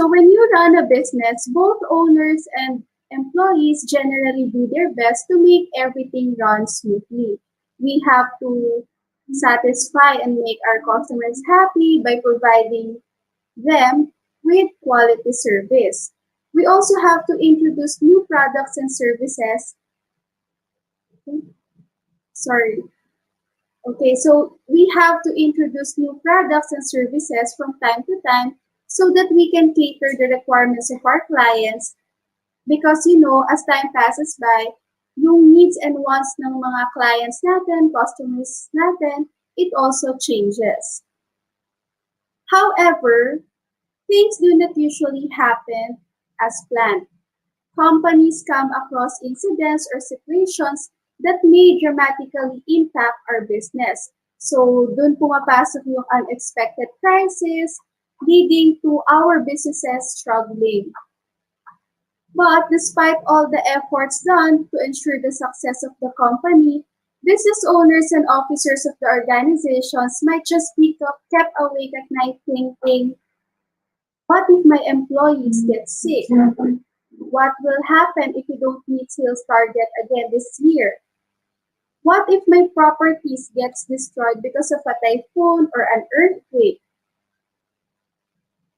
So when you run a business, both owners and employees generally do their best to make everything run smoothly. We have to satisfy and make our customers happy by providing them with quality service. We also have to introduce new products and services. Sorry. Okay, so we have to introduce new products and services from time to time so that we can cater the requirements of our clients because as time passes by, yung needs and wants ng mga clients natin, customers natin, it also changes. However, things do not usually happen as planned. Companies come across incidents or situations that may dramatically impact our business. So, dun pumapasok yung unexpected crisis, leading to our businesses struggling. But despite all the efforts done to ensure the success of the company, business owners and officers of the organizations might just be kept awake at night thinking, what if my employees get sick? What will happen if we don't meet sales target again this year? What if my properties gets destroyed because of a typhoon or an earthquake?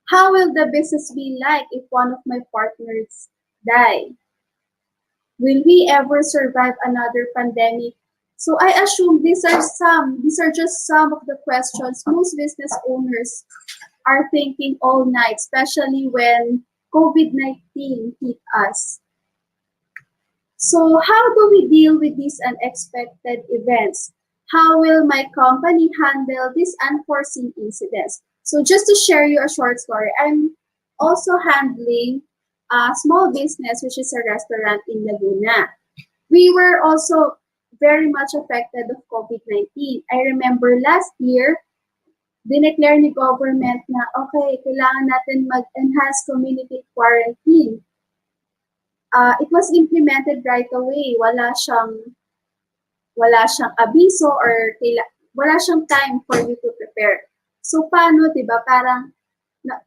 How will the business be like if one of my partners die? Will we ever survive another pandemic? So I assume these are just some of the questions most business owners are thinking all night, especially when COVID-19 hit us. So how do we deal with these unexpected events? How will my company handle these unforeseen incidents? So just to share you a short story, I'm also handling a small business, which is a restaurant in Laguna. We were also very much affected of COVID-19. I remember last year, dineclare ni government na, okay, kailangan natin mag-enhance community quarantine. It was implemented right away. Wala siyang abiso or wala siyang time for you to prepare. So paano, 'di ba? Parang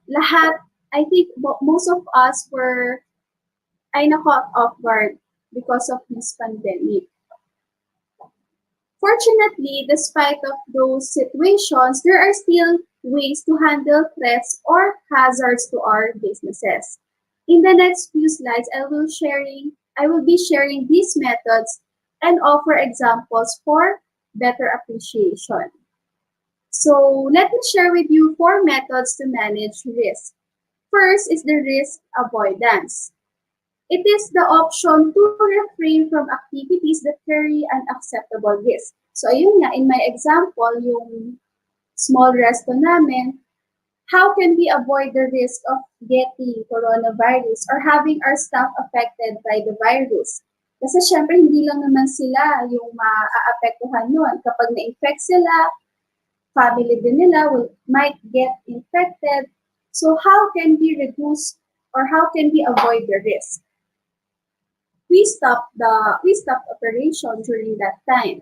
lahat, I think most of us were caught off guard because of this pandemic. Fortunately, despite of those situations, there are still ways to handle threats or hazards to our businesses. In the next few slides, I will be sharing these methods and offer examples for better appreciation. So let me share with you 4 methods to manage risk. First is the risk avoidance. It is the option to refrain from activities that carry an acceptable risk. So ayun nga, in my example, yung small resto namin, how can we avoid the risk of getting coronavirus or having our staff affected by the virus? Kasi syempre, hindi lang naman sila yung maaapektuhan nun. Kapag na-infect sila, family din nila might get infected. So how can we reduce or how can we avoid the risk? We stopped operation during that time.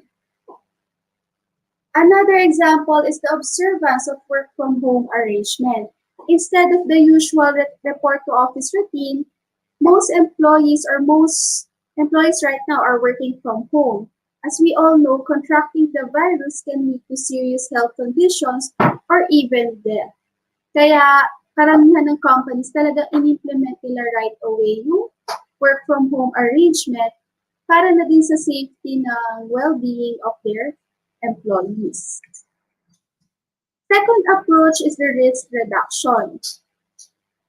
Another example is the observance of work from home arrangement. Instead of the usual report to office routine, most employees right now are working from home. As we all know, contracting the virus can lead to serious health conditions or even death. Kaya karamihan ng companies talagang in-implement nila right away yung work from home arrangement para na din sa safety ng well-being of their employees. Second approach is the risk reduction.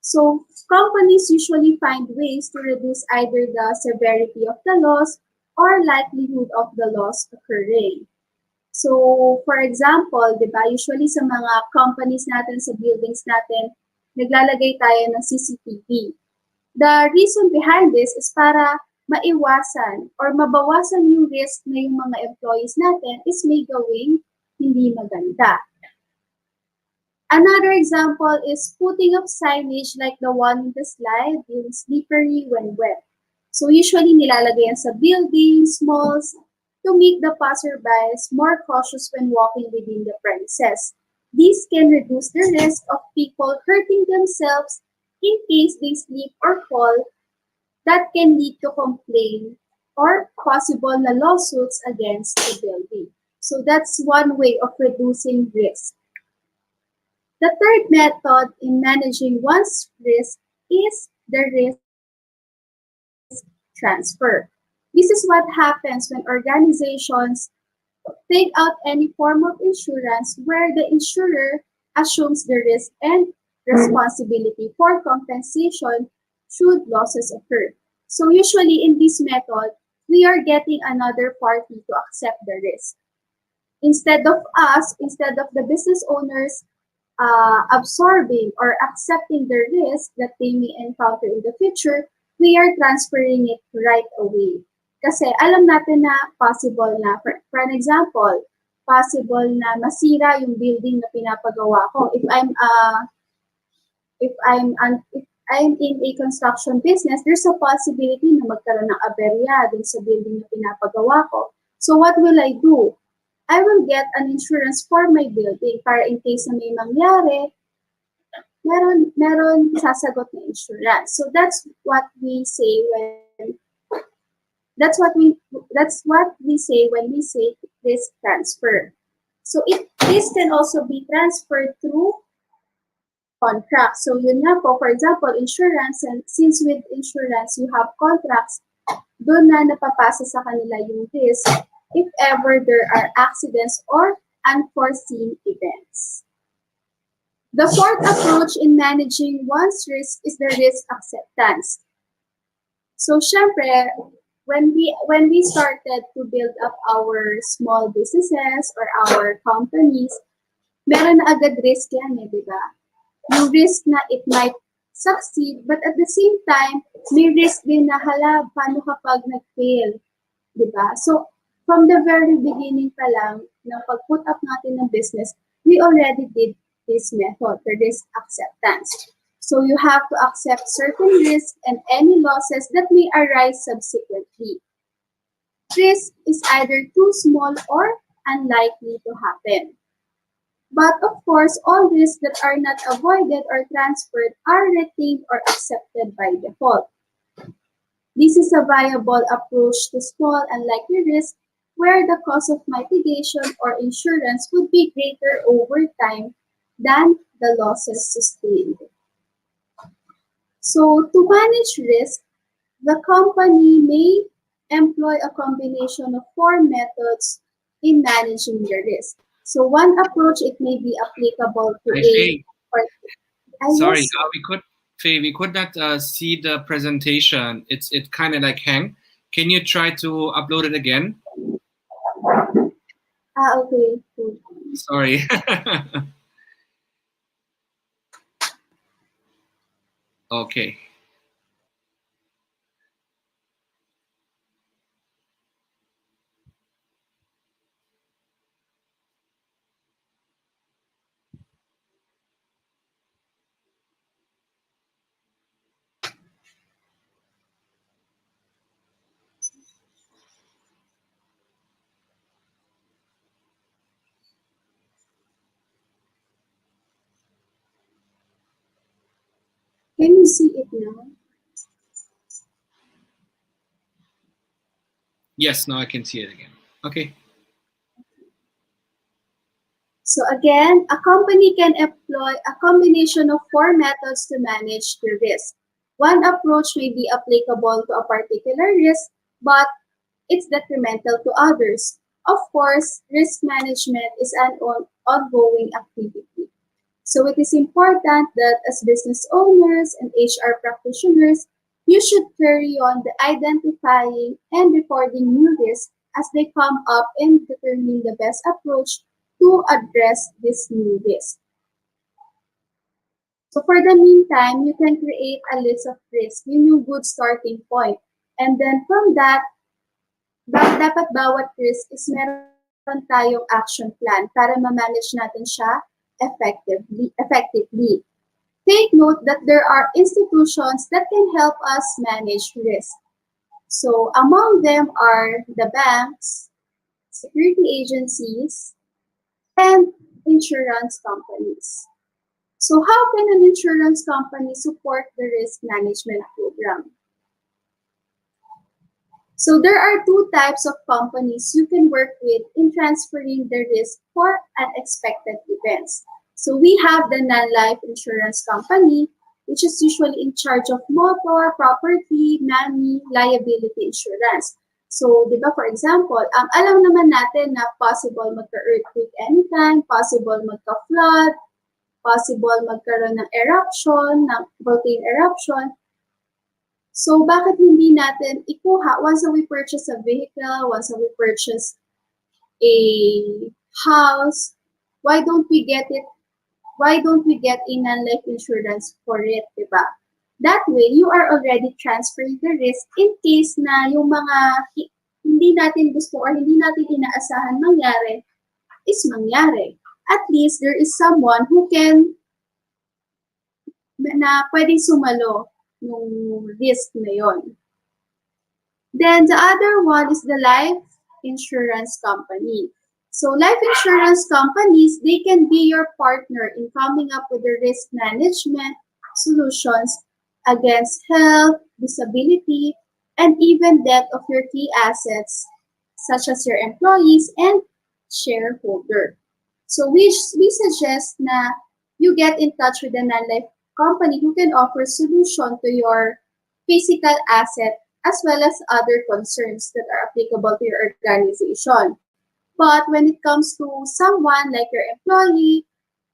So companies usually find ways to reduce either the severity of the loss or likelihood of the loss occurring. So, for example, di ba, usually sa mga companies natin, sa buildings natin, naglalagay tayo ng CCTV. The reason behind this is para maiwasan or mabawasan yung risk na yung mga employees natin is may gawing hindi maganda. Another example is putting up signage like the one in the slide, yung slippery when wet. So usually nilalagay yan sa buildings, malls, to make the passerbys more cautious when walking within the premises. This can reduce the risk of people hurting themselves in case they slip or fall that can lead to complaint or possible na lawsuits against the building. So that's one way of reducing risk. The third method in managing one's risk is the risk transfer. This is what happens when organizations take out any form of insurance where the insurer assumes the risk and responsibility for compensation should losses occur. So usually in this method, we are getting another party to accept the risk. Instead of the business owners absorbing or accepting the risk that they may encounter in the future, we are transferring it right away. Kasi alam natin na possible na, for an example, possible na masira yung building na pinapagawa ko. If I'm in a construction business, there's a possibility na magkaroon ng aberya dun sa building na pinapagawa ko. So what will I do? I will get an insurance for my building para in case na may mangyari, meron sasagot na insurance. So that's what we say when we say risk transfer. So this can also be transferred through contract. So yun nga po, for example, insurance, and since with insurance you have contracts, doon na napapasa sa kanila yung risk if ever there are accidents or unforeseen events. The fourth approach in managing one's risk is the risk acceptance. So syempre, when we started to build up our small businesses or our companies, meron na agad risk yan di ba? Yung risk na it might succeed, but at the same time, may risk din na hala, paano kapag nag-fail, di ba? So, from the very beginning pa lang, ng pag-put up natin ng business, we already did this method, the risk acceptance. So, you have to accept certain risks and any losses that may arise subsequently. Risk is either too small or unlikely to happen. But of course, all risks that are not avoided or transferred are retained or accepted by default. This is a viable approach to small and likely risks where the cost of mitigation or insurance would be greater over time than the losses sustained. So to manage risk, the company may employ a combination of 4 methods in managing the risk. So one approach, it may be applicable to Sorry, yes. we could not see the presentation. It kind of like hang. Can you try to upload it again? Okay. Cool. Sorry. Okay. Can you see it now? Yes, now I can see it again. Okay. So again, a company can employ a combination of four methods to manage the risk. One approach may be applicable to a particular risk, but it's detrimental to others. Of course, risk management is an ongoing activity. So it is important that as business owners and HR practitioners, you should carry on the identifying and recording new risks as they come up and determine the best approach to address this new risk. So for the meantime, you can create a list of risks, yun yung good starting point. And then from that, dapat bawat risk is meron tayong action plan para ma-manage natin siya effectively. Take note that there are institutions that can help us manage risk. So among them are the banks, security agencies, and insurance companies. So how can an insurance company support the risk management program? So there are two types of companies you can work with in transferring the risk for unexpected events. So we have the non-life insurance company, which is usually in charge of motor, property, money, liability insurance. So, di ba, for example, alam naman natin na possible magka-earthquake anytime, possible magka-flood, possible magkaroon ng eruption, ng volcano eruption. So, bakit hindi natin ikuha once we purchase a vehicle, once we purchase a house, why don't we get a non-life insurance for it, diba? That way, you are already transferring the risk in case na yung mga hindi natin gusto or hindi natin inaasahan mangyari is mangyari. At least, there is someone who can na pwedeng sumalo ng risk na yon. Then the other one is the life insurance company. So life insurance companies, they can be your partner in coming up with the risk management solutions against health, disability, and even death of your key assets, such as your employees and shareholder. So we suggest na you get in touch with a non-life company who can offer solution to your physical asset as well as other concerns that are applicable to your organization. But when it comes to someone like your employee,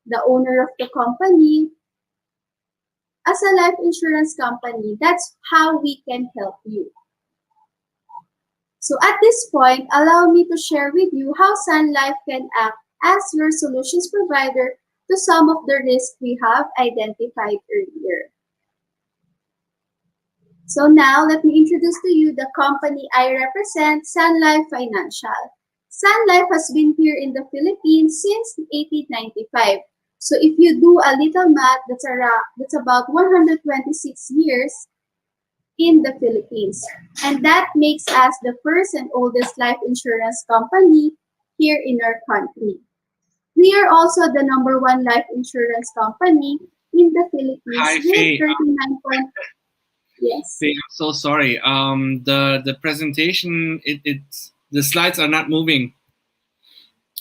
the owner of the company, as a life insurance company, that's how we can help you. So at this point, allow me to share with you how Sun Life can act as your solutions provider to some of the risks we have identified earlier. So now, let me introduce to you the company I represent, Sun Life Financial. Sun Life has been here in the Philippines since 1895. So if you do a little math, that's about 126 years in the Philippines. And that makes us the first and oldest life insurance company here in our country. We are also the #1 life insurance company in the Philippines Hi, with Faye. 39. Yes. Faye, I'm so sorry. The presentation, the slides are not moving.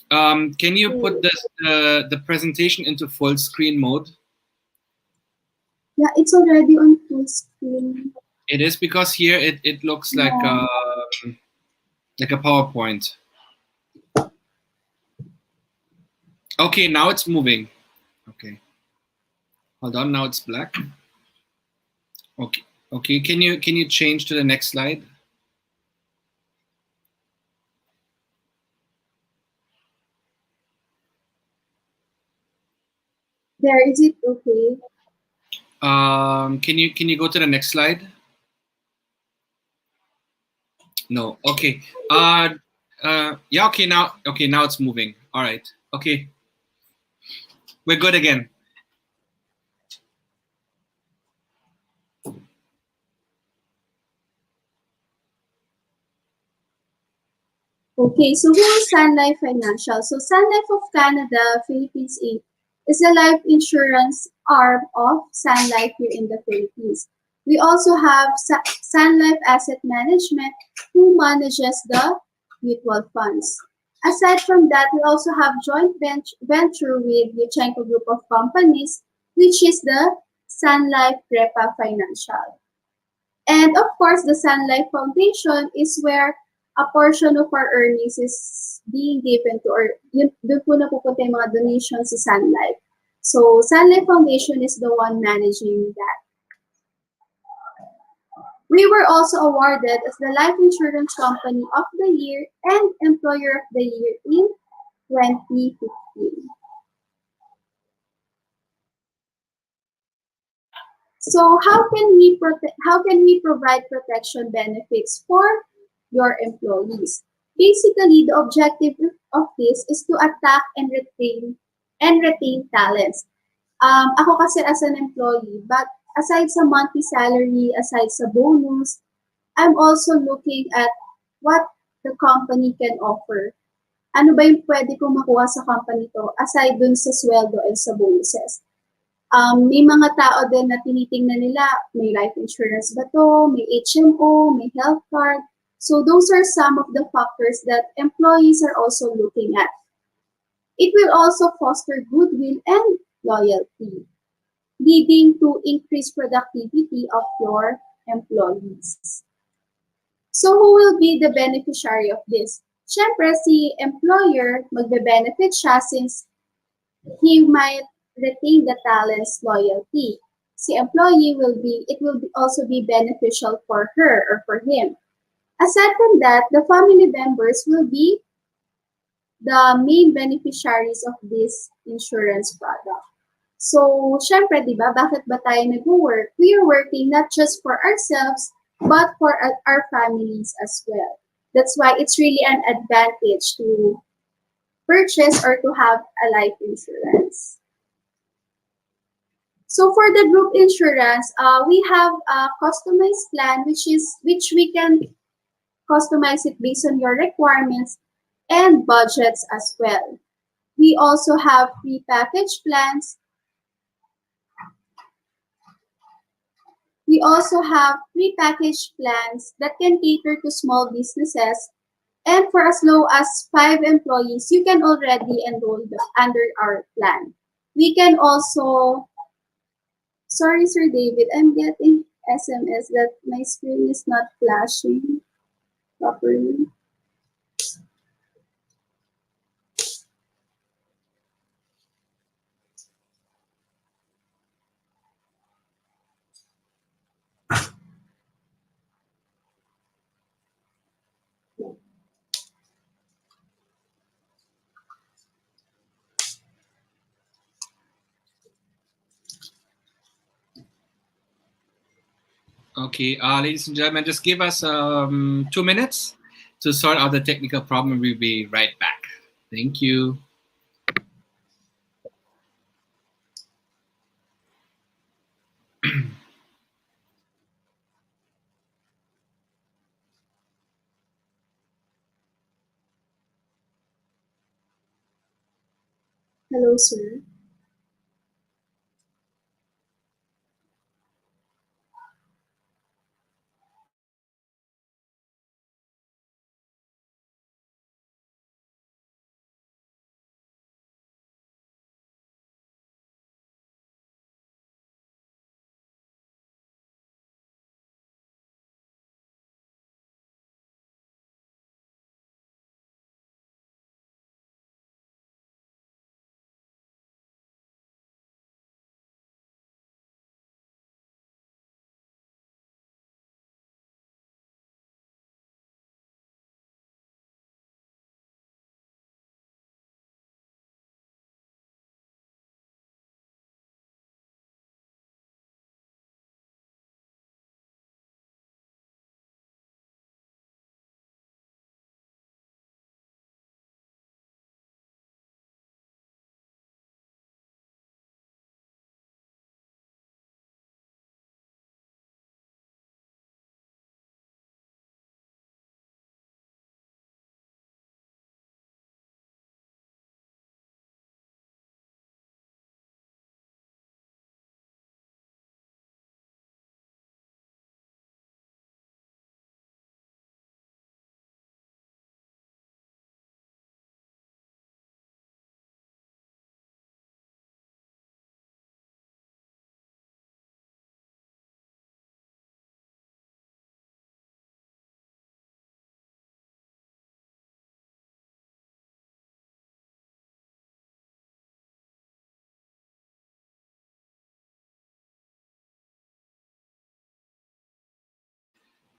Can you put the presentation into full screen mode? Yeah, it's already on full screen. It is because here it looks like a PowerPoint. Okay, now it's moving. Okay, hold on. Now it's black. Okay, okay. Can you change to the next slide? There, is it okay? Can you go to the next slide? No. Okay. Yeah. Okay. Now it's moving. All right. Okay. We're good again. Okay, so who is Sun Life Financial? So Sun Life of Canada, Philippines Inc. is the life insurance arm of Sun Life here in the Philippines. We also have Sun Life Asset Management, who manages the mutual funds. Aside from that, we also have joint venture with Yuchenko Group of Companies, which is the Sun Life Prepa Financial. And of course, the Sun Life Foundation is where a portion of our earnings is being given to, or yun, doon po napupunta yung mga donations sa Sun Life. So, Sun Life Foundation is the one managing that. We were also awarded as the Life Insurance Company of the Year and Employer of the Year in 2015. So how can we provide protection benefits for your employees? Basically, the objective of this is to attack and retain talents. Ako kasi as an employee, but aside sa monthly salary, aside sa bonus, I'm also looking at what the company can offer. Ano ba yung pwede kong makuha sa company to aside dun sa sweldo and sa bonuses? May mga tao din na tinitingnan nila, may life insurance ba to, may HMO, may health card. So those are some of the factors that employees are also looking at. It will also foster goodwill and loyalty, leading to increased productivity of your employees. So who will be the beneficiary of this? Siyempre, si employer, magbe-benefit siya since he might retain the talent's loyalty. Si employee it will also be beneficial for her or for him. Aside from that, the family members will be the main beneficiaries of this insurance product. So, syempre, di ba, bakit ba tayo nag-work? We are working not just for ourselves, but for our families as well. That's why it's really an advantage to purchase or to have a life insurance. So for the group insurance, we have a customized plan, which we can customize it based on your requirements and budgets as well. We also have pre-packaged plans. We also have pre-packaged plans that can cater to small businesses. And for as low as 5 employees, you can already enroll under our plan. We can also, sorry, Sir David, I'm getting SMS that my screen is not flashing properly. Okay, ladies and gentlemen, just give us 2 minutes to sort out the technical problem. We'll be right back. Thank you. Hello, sir.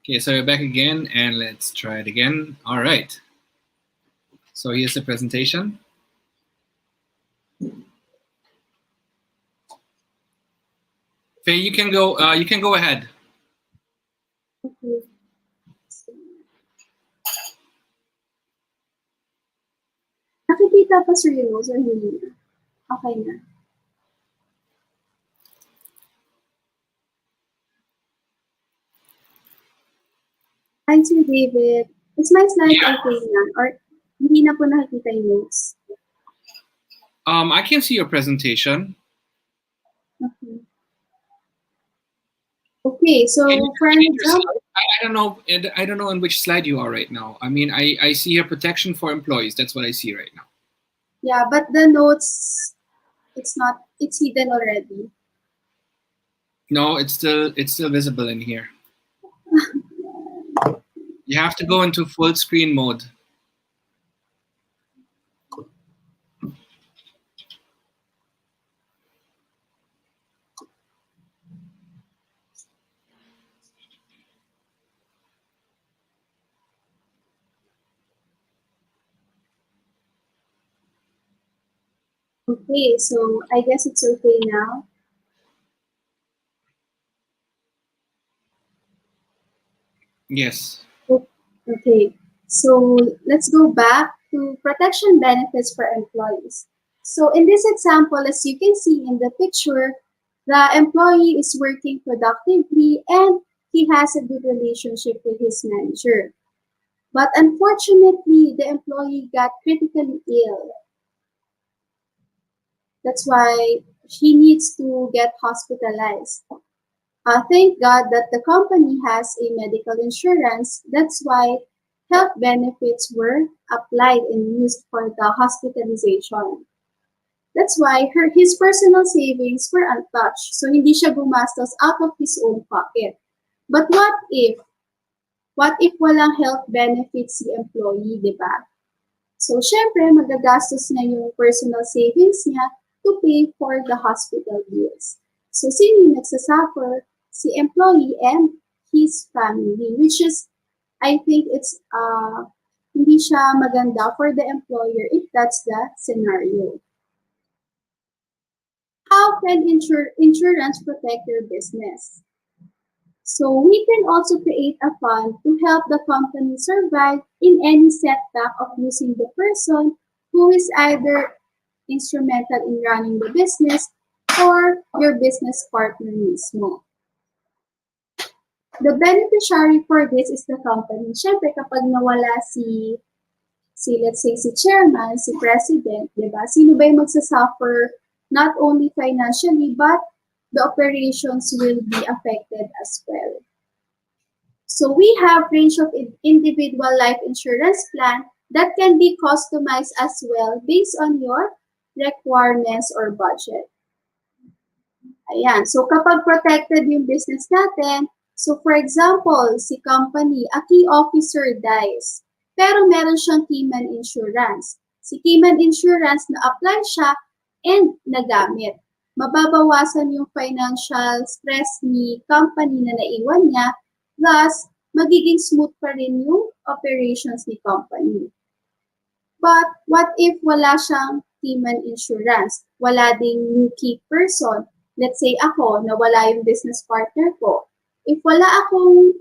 Okay, so we're back again, and let's try it again. All right. So here's the presentation. Faye, you can go. You can go ahead. Okay. Nakikita pa sir yung notes or hindi na? Okay na. Hi, Sir David. Is my slide okay na? Or hindi na po nakikita yung notes? I can see your presentation. Okay. Okay, so Can you for an repeat your example, slide? I don't know. I don't know on which slide you are right now. I mean, I see here protection for employees. That's what I see right now. yeah, but the notes, it's hidden already. No, it's still visible in here. You have to go into full screen mode. Okay, so I guess it's okay now. Yes. Okay, so let's go back to protection benefits for employees. So in this example, as you can see in the picture, the employee is working productively and he has a good relationship with his manager. But unfortunately, the employee got critically ill. That's why he needs to get hospitalized. Thank God that the company has a medical insurance. That's why health benefits were applied and used for the hospitalization. That's why his personal savings were untouched. So hindi siya gumastos out of his own pocket. But what if walang health benefits si employee, di ba? So syempre, magagastos niya yung personal savings niya to pay for the hospital bills. So sino yung nagsasuffer? Si employee and his family, which is, I think it's hindi siya maganda for the employer if that's the scenario. How can insurance protect your business? So we can also create a fund to help the company survive in any setback of losing the person who is either instrumental in running the business or your business partner mismo. The beneficiary for this is the company. Siyempre, kapag nawala let's say, si chairman, si president, di ba? Sino ba yung magsasuffer not only financially, but the operations will be affected as well. So we have range of individual life insurance plan that can be customized as well based on your requirements or budget. Ayan. So kapag protected yung business natin, so for example, si company, a key officer dies, pero meron siyang keyman insurance. Si keyman insurance na-apply siya and nagamit. Mababawasan yung financial stress ni company na naiwan niya, plus magiging smooth pa rin yung operations ni company. But what if wala siyang keyman insurance? Wala ding new key person. Let's say ako, nawala yung business partner ko. If wala akong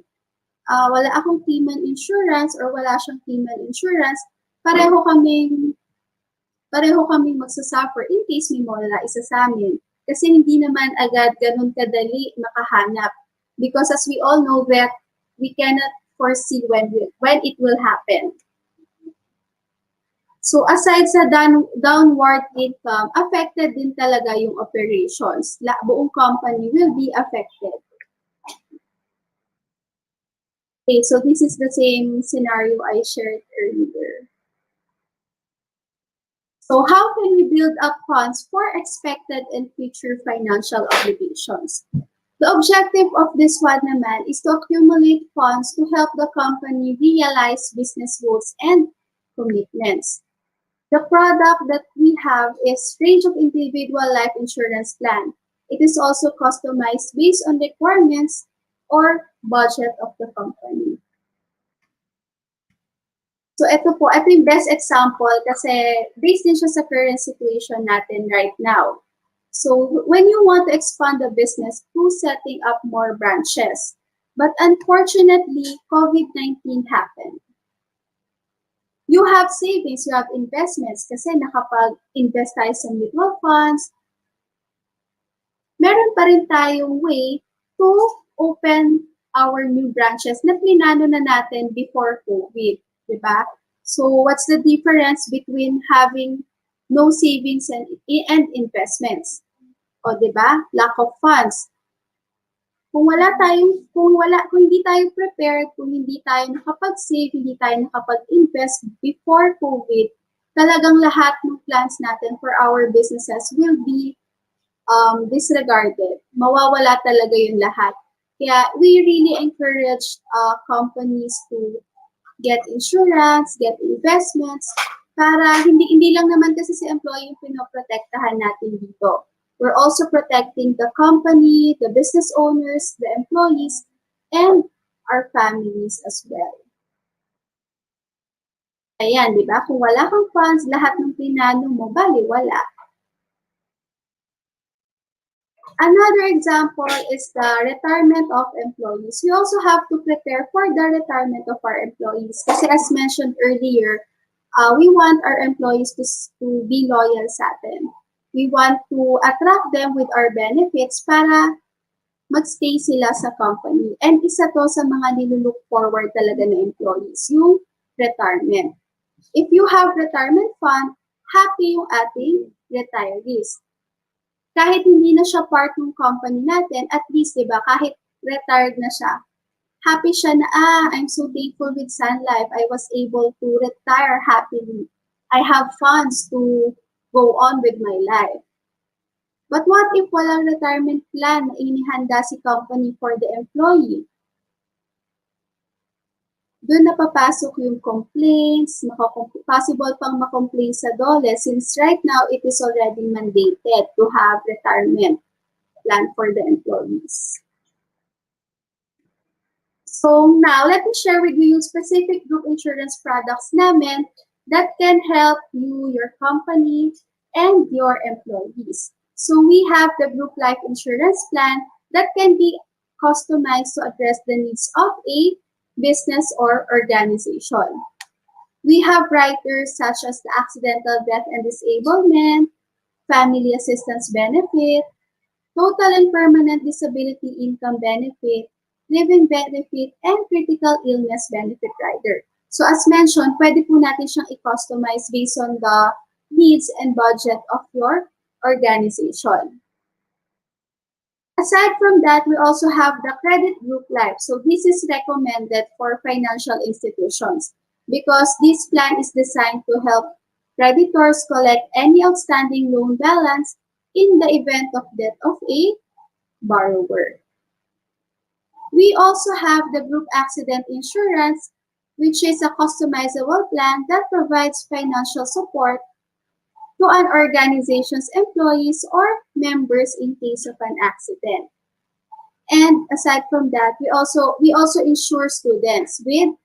keyman insurance or wala siyang keyman insurance, pareho kaming magsasuffer in case may mawala isa sa amin. Kasi hindi naman agad ganun kadali makahanap. Because as we all know that we cannot foresee when it will happen. So aside sa downward income, affected din talaga yung operations. Buong company will be affected. Okay, so this is the same scenario I shared earlier. So how can we build up funds for expected and future financial obligations? The objective of this one naman is to accumulate funds to help the company realize business goals and commitments. The product that we have is range of individual life insurance plan. It is also customized based on requirements or budget of the company. So ito yung best example kasi based din siya sa current situation natin right now. So when you want to expand the business through setting up more branches, but unfortunately, COVID-19 happened. You have savings, you have investments kasi nakapag-invest tayo sa mutual funds. Meron pa rin tayong way to open our new branches na plinano na natin before COVID. Diba? So what's the difference between having no savings and investments? O diba? Lack of funds. Kung hindi tayo prepared, kung hindi tayo nakapag-save, hindi tayo nakapag-invest before COVID, talagang lahat ng plans natin for our businesses will be disregarded. Mawawala talaga yung lahat. Kaya we really encourage companies to get insurance, get investments, para hindi lang naman kasi si employee yung pinoprotektahan natin dito. We're also protecting the company, the business owners, the employees, and our families as well. Ayan, di ba? Kung wala kang funds, lahat ng pinano mo, baliwala. Another example is the retirement of employees. We also have to prepare for the retirement of our employees. Kasi as mentioned earlier, we want our employees to be loyal sa atin. We want to attract them with our benefits para magstay sila sa company. And isa to sa mga nilulook forward talaga ng employees, yung retirement. If you have retirement fund, happy yung ating retirees. Kahit hindi na siya part ng company natin, at least, diba, kahit retired na siya, happy siya na, I'm so thankful with Sun Life. I was able to retire happily. I have funds to go on with my life. But what if walang retirement plan na inihanda si company for the employee? Doon na papasok yung complaints, possible pang makomplain sa DOLE since right now it is already mandated to have retirement plan for the employees. So now, let me share with you specific group insurance products namin that can help you, your company, and your employees. So we have the group life insurance plan that can be customized to address the needs of a business or organization. We have riders such as the accidental death and disablement, family assistance benefit, total and permanent disability income benefit, living benefit, and critical illness benefit rider. So as mentioned, pwede po natin siyang i-customize based on the needs and budget of your organization. Aside from that, we also have the credit group life. So this is recommended for financial institutions because this plan is designed to help creditors collect any outstanding loan balance in the event of death of a borrower. We also have the group accident insurance, which is a customizable plan that provides financial support to an organization's employees or members in case of an accident. And aside from that, we also insure students with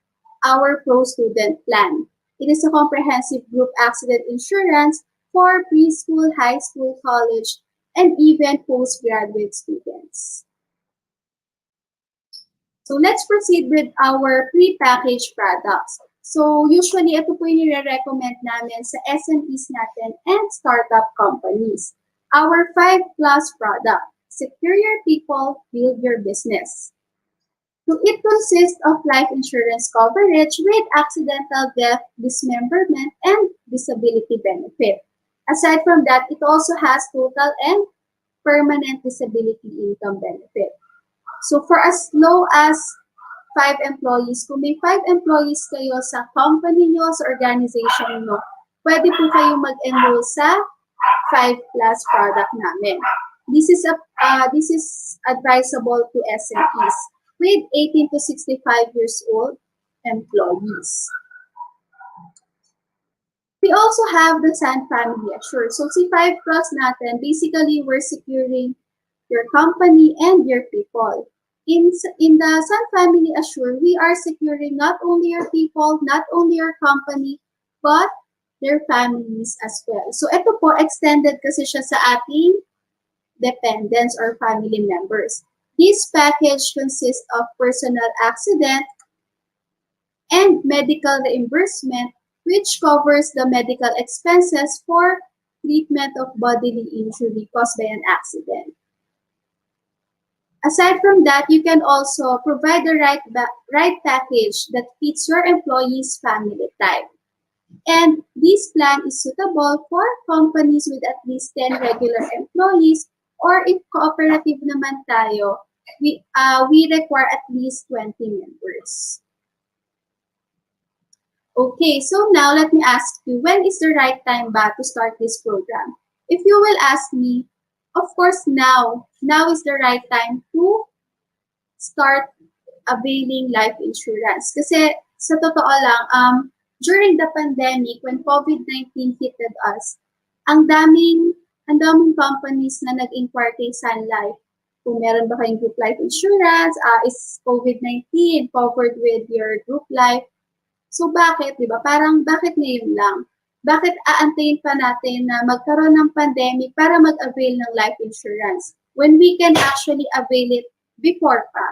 our Pro Student Plan. It is a comprehensive group accident insurance for preschool, high school, college, and even postgraduate students. So let's proceed with our pre-packaged products. So usually, ito po yung nire-recommend namin sa SMEs natin and startup companies. Our 5+ product, secure your people, build your business. So it consists of life insurance coverage with accidental death, dismemberment, and disability benefit. Aside from that, it also has total and permanent disability income benefit. So for as low as 5 employees, kung may 5 employees kayo sa company nyo, sa organization nyo, pwede po kayong mag-enroll sa 5+ product namin. This is advisable to SMEs with 18 to 65 years old employees. We also have the Sun Family Assure. So si 5+ natin, basically we're securing your company and your people. in the Sun Family Assure, we are securing not only your people, not only your company, but their families as well. So ito po, extended kasi siya sa ating dependents or family members. This package consists of personal accident and medical reimbursement, which covers the medical expenses for treatment of bodily injury caused by an accident. Aside from that, you can also provide the right package that fits your employee's family type. And this plan is suitable for companies with at least 10 regular employees, or if cooperative naman tayo, we require at least 20 members. Okay, so now let me ask you, when is the right time ba to start this program? If you will ask me, of course now is the right time to start availing life insurance. Kasi sa totoo lang, during the pandemic, when COVID-19 hit us, ang daming companies na nag-inquire kay Sun Life. Kung meron ba kayong group life insurance, is COVID-19 covered with your group life? So bakit, di ba? Parang bakit ngayon lang? Bakit aantayin pa natin na magkaroon ng pandemic para mag-avail ng life insurance when we can actually avail it before pa?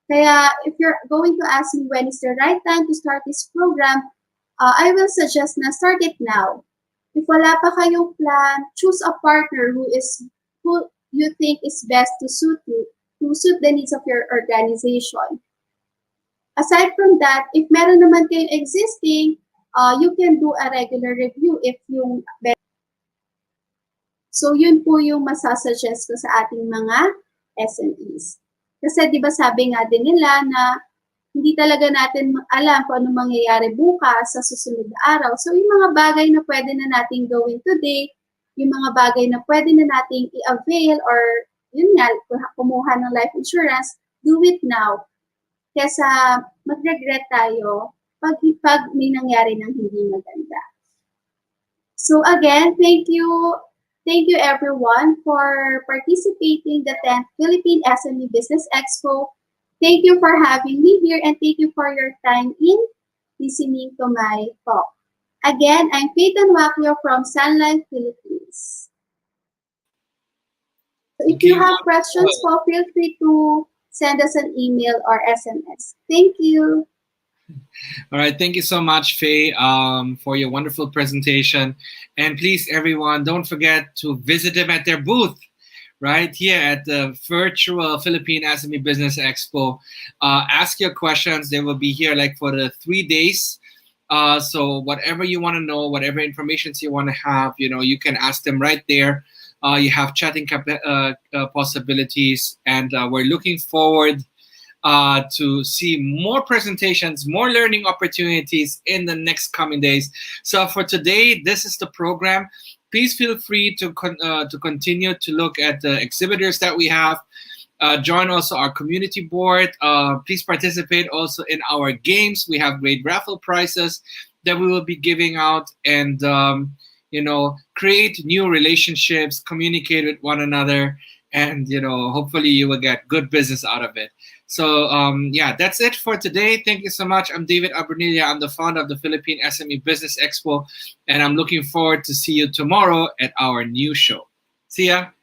Kaya if you're going to ask me when is the right time to start this program, I will suggest na start it now. If wala pa kayong plan, choose a partner who you think is best to suit you, to suit the needs of your organization. Aside from that, if meron naman kayong existing, you can do a regular review if yung so yun po yung masasuggest ko sa ating mga SMEs. Kasi di ba sabi nga din nila na hindi talaga natin alam kung anong mangyayari bukas sa susunod na araw. So yung mga bagay na pwede na nating gawin today, yung mga bagay na pwede na nating i-avail or yun nga, kumuha ng life insurance, do it now. Kesa mag-regret tayo pag may nangyari ng hindi maganda. So again, thank you everyone for participating in the 10th Philippine SME Business Expo. Thank you for having me here and thank you for your time in listening to my talk. Again, I'm Faith Anwakio from Sun Life Philippines. So if you have questions, feel free to send us an email or SMS. Thank you. All right, thank you so much, Faye, for your wonderful presentation. And please, everyone, don't forget to visit them at their booth right here at the virtual Philippine SME Business Expo. Ask your questions. They will be here like for the 3 days. So whatever you want to know, whatever information you want to have, you can ask them right there. You have chatting possibilities, and we're looking forward to see more presentations, more learning opportunities in the next coming days. So for today, this is the program. Please feel free to continue to look at the exhibitors that we have. Join also our community board. Please participate also in our games. We have great raffle prizes that we will be giving out, and create new relationships, communicate with one another, and hopefully you will get good business out of it. So yeah, that's it for today. Thank you so much. I'm David Abernilla. I'm the founder of the Philippine SME Business Expo, and I'm looking forward to see you tomorrow at our new show. See ya.